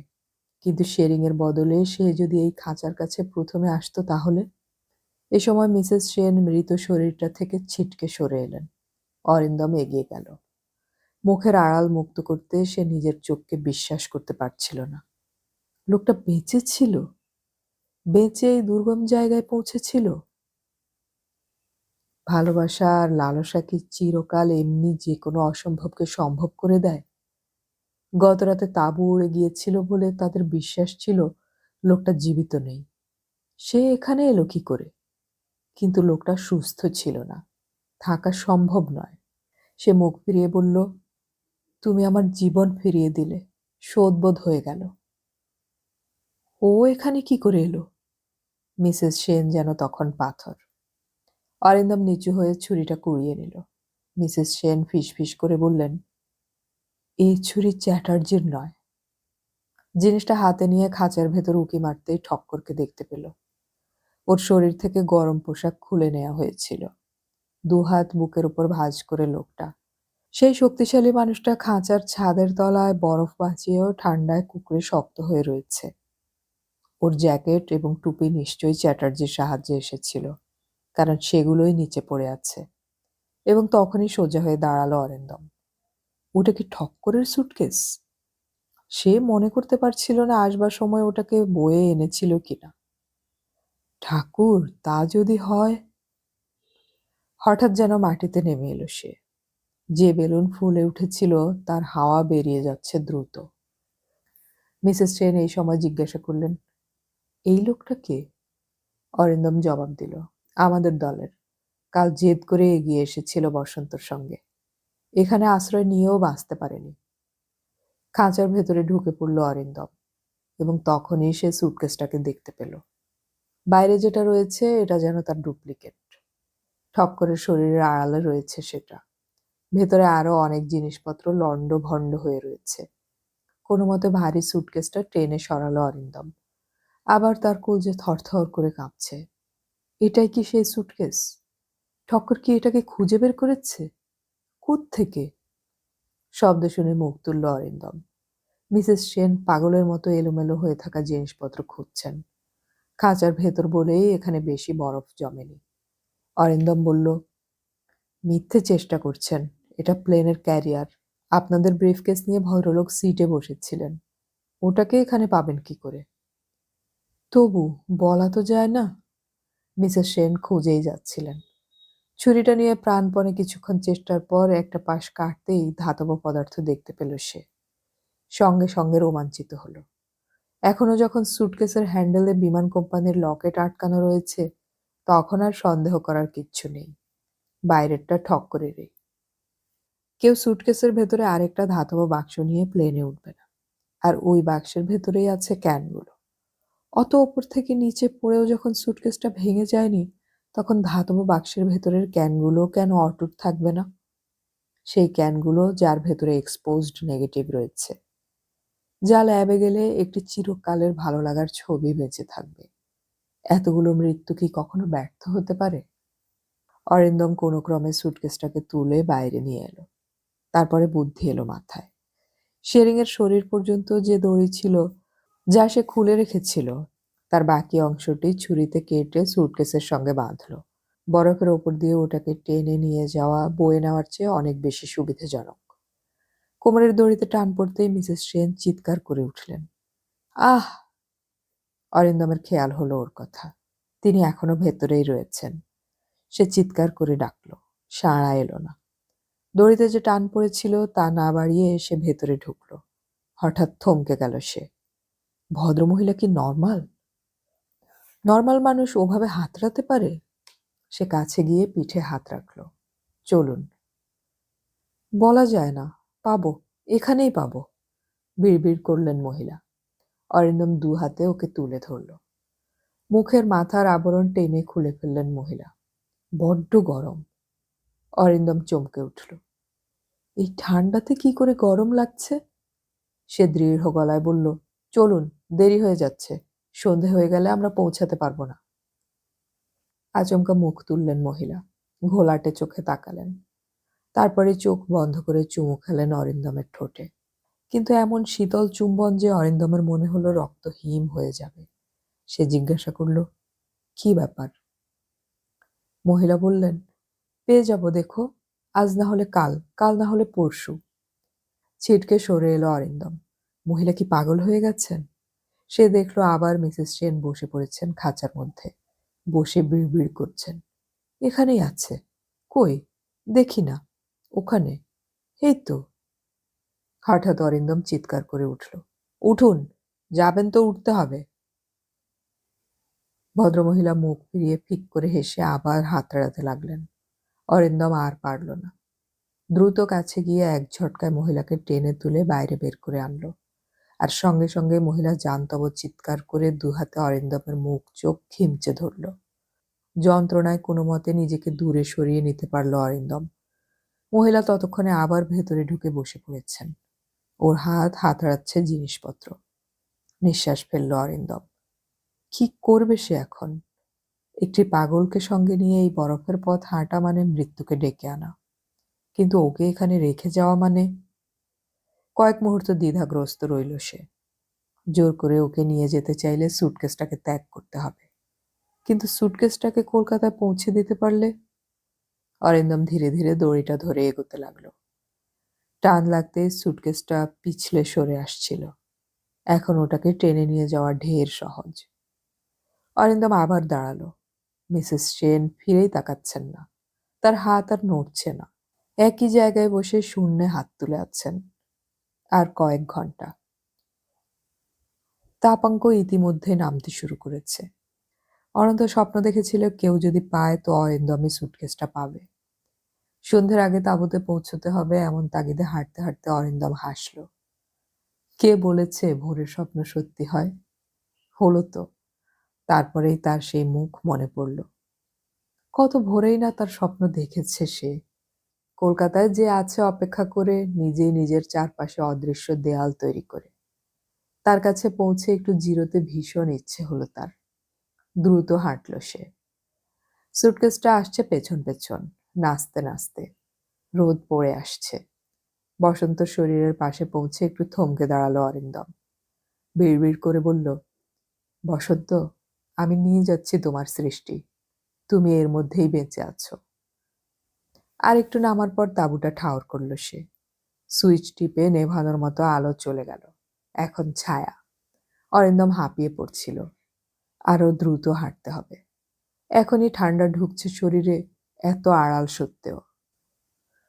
A: কিন্তু শেরিং এর বদলে সে যদি এই খাঁচার কাছে প্রথমে আসতো তাহলে? এ সময় মিসেস সেন মৃত শরীরটা থেকে ছিটকে সরে এলেন। অরিন্দম এগিয়ে গেল। মুখের আড়াল মুক্ত করতে সে নিজের চোখকে বিশ্বাস করতে পারছিল না। লোকটা বেঁচে ছিল, বেঁচে এই দুর্গম জায়গায় পৌঁছেছিল। ভালোবাসা আর লালসা কি চিরকাল এমনি যে কোনো অসম্ভবকে সম্ভব করে দেয়? গতরাতে তাঁবু উড়ে গিয়েছিল বলে তাদের বিশ্বাস ছিল লোকটা জীবিত নেই। সে এখানে এলো কি করে? কিন্তু লোকটা সুস্থ ছিল না, থাকা সম্ভব নয়। সে মুখ ফিরিয়ে বলল, তুমি আমার জীবন ফিরিয়ে দিলে, শোধবোধ হয়ে গেল। ও এখানে কি করে এলো? মিসেস সেন যেন তখন পাথর। অরিন্দম নিচু হয়ে ছুরিটা কুড়িয়ে নিল। মিসেস সেন ফিসফিস করে বললেন, এই ছুরি চ্যাটার্জির নয়। জিনিসটা হাতে নিয়ে খাঁচার ভেতর উঁকি মারতেই ঠক্করকে দেখতে পেল। ওর শরীর থেকে গরম পোশাক খুলে নেওয়া হয়েছিল। দুহাত বুকের উপর ভাঁজ করে লোকটা। সেই শক্তিশালী মানুষটা খাঁচার ছাদের তলায় বরফ বাঁচিয়েও ঠান্ডায় কুঁকড়ে শক্ত হয়ে রয়েছে। ওর জ্যাকেট এবং টুপি নিশ্চয়ই চ্যাটার্জির সাহায্যে এসেছিল, কারণ সেগুলোই নিচে পড়ে আছে। এবং তখনই সোজা হয়ে দাঁড়ালো অরিন্দম। ওটা কি ঠক্করের সুটকেস? সে মনে করতে পারছিল না আসবার সময় ওটাকে বয়ে এনেছিল কিনা। ঠাকুর, তা যদি হয়। হঠাৎ যেন মাটিতে নেমে এলো সে। যে বেলুন ফুলে উঠেছিল তার হাওয়া বেরিয়ে যাচ্ছে দ্রুত। মিসেস সেন এই সময় জিজ্ঞাসা করলেন, এই লোকটা কে? অরিন্দম জবাব দিল, আমাদের দলের। কাল জেদ করে এগিয়ে এসেছিল বসন্তর সঙ্গে। এখানে আশ্রয় নিয়েও বাঁচতে পারেনি। খাঁচার ভেতরে ঢুকে পড়ল অরিন্দম এবং তখনই সে সুটকেসটাকে দেখতে পেল। বাইরে যেটা রয়েছে এটা যেন তার ডুপ্লিকেট। ঠক্করের শরীরের আড়ালে রয়েছে সেটা। ভেতরে আরো অনেক জিনিসপত্র লণ্ডভণ্ড হয়ে রয়েছে। কোনো মতে ভারী সুটকেসটা টেনে সরালো অরিন্দম। আবার তার কলজে থরথর করে কাঁপছে। এটাই কি সেই সুটকেস? ঠক্কর কি এটাকে খুঁজে বের করেছে? কোত্থেকে? শব্দ শুনে মুখ তুলল অরিন্দম। মিসেস সেন পাগলের মতো এলোমেলো হয়ে থাকা জিনিসপত্র খুঁজছেন। খাঁচার ভেতর বলেই এখানে বেশি বরফ জমেনি। অরিন্দম বলল, মিথ্যে চেষ্টা করছেন। এটা প্লেনের ক্যারিয়ার। আপনাদের ব্রিফকেস নিয়ে ভদ্রলোক সিটে বসেছিলেন। ওটাকে এখানে পাবেন কি করে? তবু বলা তো যায় না। মিসেস সেন খুঁজেই যাচ্ছিলেন। ছুরিটা নিয়ে প্রাণপণে কিছুক্ষণ চেষ্টার পর একটা পাশ কাটতেই ধাতব পদার্থ দেখতে পেল সে। সঙ্গে সঙ্গে রোমাঞ্চিত হলো। এখনো যখন সুটকেসের হ্যান্ডেলে বিমান কোম্পানির লকেট আটকানো রয়েছে, তখন আর সন্দেহ করার কিচ্ছু নেই। বাইরেরটা ঠক করে রে। কেউ সুটকেসের ভেতরে আরেকটা ধাতব বাক্স নিয়ে প্লেনে উঠবে না। আর ওই বাক্সের ভেতরেই আছে ক্যানগুলো। অত ওপর থেকে নিচে পড়েও যখন সুটকেসটা ভেঙে যায়নি, তখন ধাতব বাক্সের ভেতরের ক্যানগুলো কেন অটুট থাকবে না? সেই ক্যানগুলো যার ভেতরে এক্সপোজড নেগেটিভ রয়েছে, যা ল্যাবে গেলে একটি চিরকালের ভালো লাগার ছবি বেঁচে থাকবে। এতগুলো মৃত্যু কি কখনো ব্যর্থ হতে পারে? অরিন্দম কোনো ক্রমে সুটকেসটাকে তুলে বাইরে নিয়ে এলো। তারপরে বুদ্ধি এলো মাথায়। শেরিংয়ের শরীর পর্যন্ত যে দড়ি ছিল, যা সে খুলে রেখেছিল, তার বাকি অংশটি ছুরিতে কেটে সুটকেসের সঙ্গে বাঁধল। বরফের ওপর দিয়ে ওটাকে টেনে নিয়ে যাওয়া বয়ে নেওয়ার চেয়ে অনেক বেশি সুবিধাজনক। কোমরের দড়িতে টান পড়তেই মিসেস সেন চিৎকার করে উঠলেন। আহ! অরিন্দমের খেয়াল হলো ওর কথা। তিনি এখনো ভেতরেই রয়েছেন। সে চিৎকার করে ডাকল। সাড়া এলো না। দড়িতে যে টান পড়েছিল তা না বাড়িয়ে সে ভেতরে ঢুকল। হঠাৎ থমকে গেল সে। ভদ্রমহিলা কি নর্মাল? নর্মাল মানুষ ওভাবে হাতড়াতে পারে? সে কাছে গিয়ে পিঠে হাত রাখল। চলুন। বলা যায় না। পাবো, এখানেই পাবো, বিড়বিড় করলেন মহিলা। অরিন্দম দু হাতে ওকে তুলে ধরল। মুখের মাথার আবরণ টেনে খুলে ফেললেন মহিলা। বড্ড গরম। অরিন্দম চমকে উঠল। এই ঠান্ডাতে কি করে গরম লাগছে? সে দৃঢ় গলায় বলল, চলুন, দেরি হয়ে যাচ্ছে। সন্ধে হয়ে গেলে আমরা পৌঁছাতে পারবো না। আচমকা মুখ তুললেন মহিলা। ঘোলাটে চোখে তাকালেন। তারপরে চোখ বন্ধ করে চুমু খেলেন অরিন্দমের ঠোঁটে। কিন্তু এমন শীতল চুম্বন যে অরিন্দমের মনে হলো রক্ত হিম হয়ে যাবে। সে জিজ্ঞাসা করল, কি ব্যাপার? মহিলা বললেন, পেয়ে যাব দেখো। আজ না হলে কাল, কাল না হলে পরশু। ছিটকে সরে এলো অরিন্দম। মহিলা কি পাগল হয়ে গেছেন? সে দেখলো আবার মিসেস সেন বসে পড়েছেন খাঁচার মধ্যে। বসে বিড়বিড় করছেন। এখানেই আছে। কই? দেখি না। ওখানে। এই তো। হঠাৎ অরিন্দম চিৎকার করে উঠল, উঠুন, যাবেন তো উঠতে হবে। ভদ্রমহিলা মুখ ফিরিয়ে ফিক করে হেসে আবার হাতড়াতে লাগলেন। অরিন্দম আর পারল না। দ্রুত কাছে গিয়ে এক ঝটকায় মহিলাকে টেনে তুলে বাইরে বের করে আনলো। আর সঙ্গে সঙ্গে মহিলা জান্তব চিৎকার করে দুহাতে অরিন্দমের মুখ চোখ খিমচে ধরল। যন্ত্রণায় কোনো মতে নিজেকে দূরে সরিয়ে নিতে পারল অরিন্দম। মহিলা ততক্ষণে আবার ভেতরে ঢুকে বসে পড়েছেন। ওর হাত হাতড়াচ্ছে জিনিসপত্র। নিঃশ্বাস ফেলল অরিন্দম। কি করবে সে এখন? একটি পাগলকে সঙ্গে নিয়ে এই বরফের পথ হাঁটা মানে মৃত্যুকে ডেকে আনা। কিন্তু ওকে এখানে রেখে যাওয়া মানে? কয়েক মুহূর্ত দ্বিধাগ্রস্ত রইল সে। জোর করে ওকে নিয়ে যেতে চাইলে সুটকেসটাকে ত্যাগ করতে হবে। কিন্তু সুটকেসটাকে কলকাতায় পৌঁছে দিতে পারলে? অরিন্দম ধীরে ধীরে দড়িটা ধরে এগোতে লাগলো। টান লাগতে সুটকেসটা পিছলে সরে আসছিল। এখন ওটাকে টেনে নিয়ে যাওয়া ঢের সহজ। অরিন্দম আবার দাঁড়ালো। মিসেস সেন ফিরেই তাকাচ্ছেন না। তার হাত আর নড়ছে না। একই জায়গায় বসে শূন্যে হাত তুলে আছেন। আর কয়েক ঘন্টা। তাপাঙ্ক ইতিমধ্যে নামতে শুরু করেছে। অনন্ত স্বপ্ন দেখেছিল কেউ যদি পায় তো অরিন্দমই সুটকেসটা পাবে। সন্ধ্যের আগে তাঁবুতে পৌঁছতে হবে এমন তাগিদে হাঁটতে হাঁটতে অরিন্দম হাসল। কে বলেছে ভোরের স্বপ্ন সত্যি হয়? হলো তো। তারপরেই তার সেই মুখ মনে পড়ল। কত ভোরেই না তার স্বপ্ন দেখেছে সে। কলকাতায় যে আছে অপেক্ষা করে, নিজেই নিজের চারপাশে অদৃশ্য দেয়াল তৈরি করে। তার কাছে পৌঁছে একটু জিরোতে ভীষণ ইচ্ছে হলো তার। দ্রুত হাঁটল সে। সুটকেসটা আসছে পেছন পেছন, নাচতে নাচতে। রোদ পড়ে আসছে। বসন্ত শরীরের পাশে পৌঁছে একটু থমকে দাঁড়ালো অরিন্দম। বিড়বিড় করে বলল, বসন্ত, আমি নিয়ে যাচ্ছি তোমার সৃষ্টি। তুমি এর মধ্যেই বেঁচে আছো। আর একটু নামার পর তাঁবুটা ঠাউর করল সে। সুইচ টিপে নেভানোর মতো আলো চলে গেল। এখন ছায়া। অরিন্দম হাঁপিয়ে পড়ছিল। আরো দ্রুত হাঁটতে হবে। এখনই ঠান্ডা ঢুকছে শরীরে, এত আড়াল সত্ত্বেও।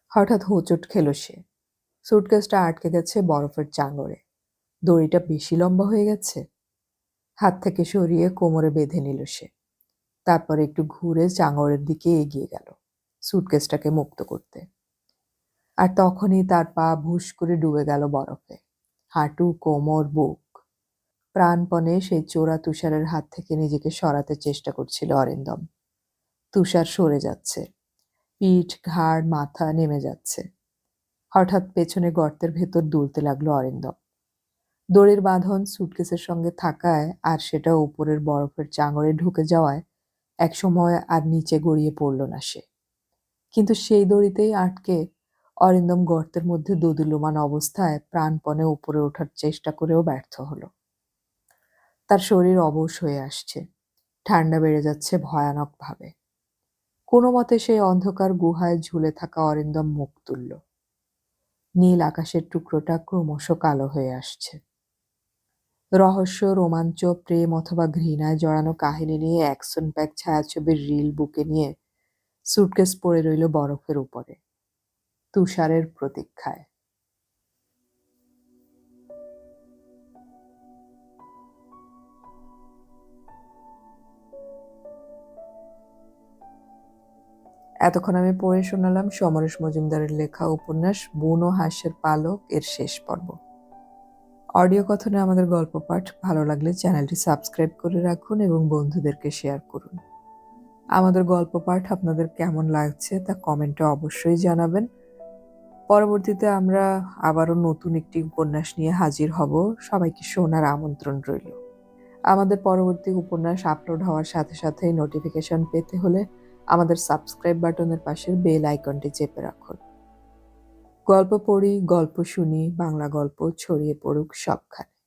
A: হঠাৎ হোঁচট খেল সে। সুটকেসটা আটকে গেছে বরফের চাঙড়ে। দড়িটা বেশি লম্বা হয়ে গেছে। হাত থেকে সরিয়ে কোমরে বেঁধে নিল সে। তারপর একটু ঘুরে চাঙড়ের দিকে এগিয়ে গেল সুটকেসটাকে মুক্ত করতে। আর তখনই তার পা ভুস করে ডুবে গেল বরফে। হাঁটু, কোমর, বুক। প্রাণপণে সেই চোরা তুষারের হাত থেকে নিজেকে সরাতে চেষ্টা করছিল অরিন্দম। তুষার সরে যাচ্ছে। পিঠ, ঘাড়, মাথা নেমে যাচ্ছে। হঠাৎ পেছনে গর্তের ভেতর দুলতে লাগলো অরিন্দম। দড়ির বাঁধন সুটকেসের সঙ্গে থাকায় আর সেটা উপরের বরফের চাঙড়ে ঢুকে যাওয়ায় একসময় আর নিচে গড়িয়ে পড়ল না সে। কিন্তু সেই দড়িতেই আটকে অরিন্দম গর্তের মধ্যে দোদুল্যমান অবস্থায় প্রাণপণে উপরে ওঠার চেষ্টা করেও ব্যর্থ হলো। তার শরীর অবশ হয়ে আসছে। ঠান্ডা বেড়ে যাচ্ছে ভয়ানকভাবে। কোনো মতে সেই অন্ধকার গুহায় ঝুলে থাকা অরিন্দম মুখ তুলল। নীল আকাশের টুকরোটা ক্রমশ কালো হয়ে আসছে। রহস্য, রোমাঞ্চ, প্রেম অথবা ঘৃণায় জড়ানো কাহিনী নিয়ে অ্যাকশন প্যাক ছায়াছবির রিল বুকে নিয়ে সুটকেস পড়ে রইল বরফের উপরে, তুষারের প্রতীক্ষায়। এতক্ষণ আমি পড়ে শোনালাম সমরেশ মজুমদারের লেখা উপন্যাস বুনো হাঁসের পালক এর শেষ পর্ব। অডিও কথনে আমাদের গল্প পাঠ ভালো লাগলে চ্যানেলটি সাবস্ক্রাইব করে রাখুন এবং বন্ধুদেরকে শেয়ার করুন। আমাদের গল্প পাঠ আপনাদের কেমন লাগছে তা কমেন্টে অবশ্যই জানাবেন। পরবর্তীতে আমরা আবারও নতুন একটি উপন্যাস নিয়ে হাজির হব। সবাইকে শোনার আমন্ত্রণ রইল। আমাদের পরবর্তী উপন্যাস আপলোড হওয়ার সাথে সাথেই নোটিফিকেশন পেতে হলে আমাদের সাবস্ক্রাইব বাটনের পাশের বেল আইকনটি চেপে রাখুন। গল্প পড়ি, গল্প শুনি, বাংলা গল্প ছড়িয়ে পড়ুক সবখানে।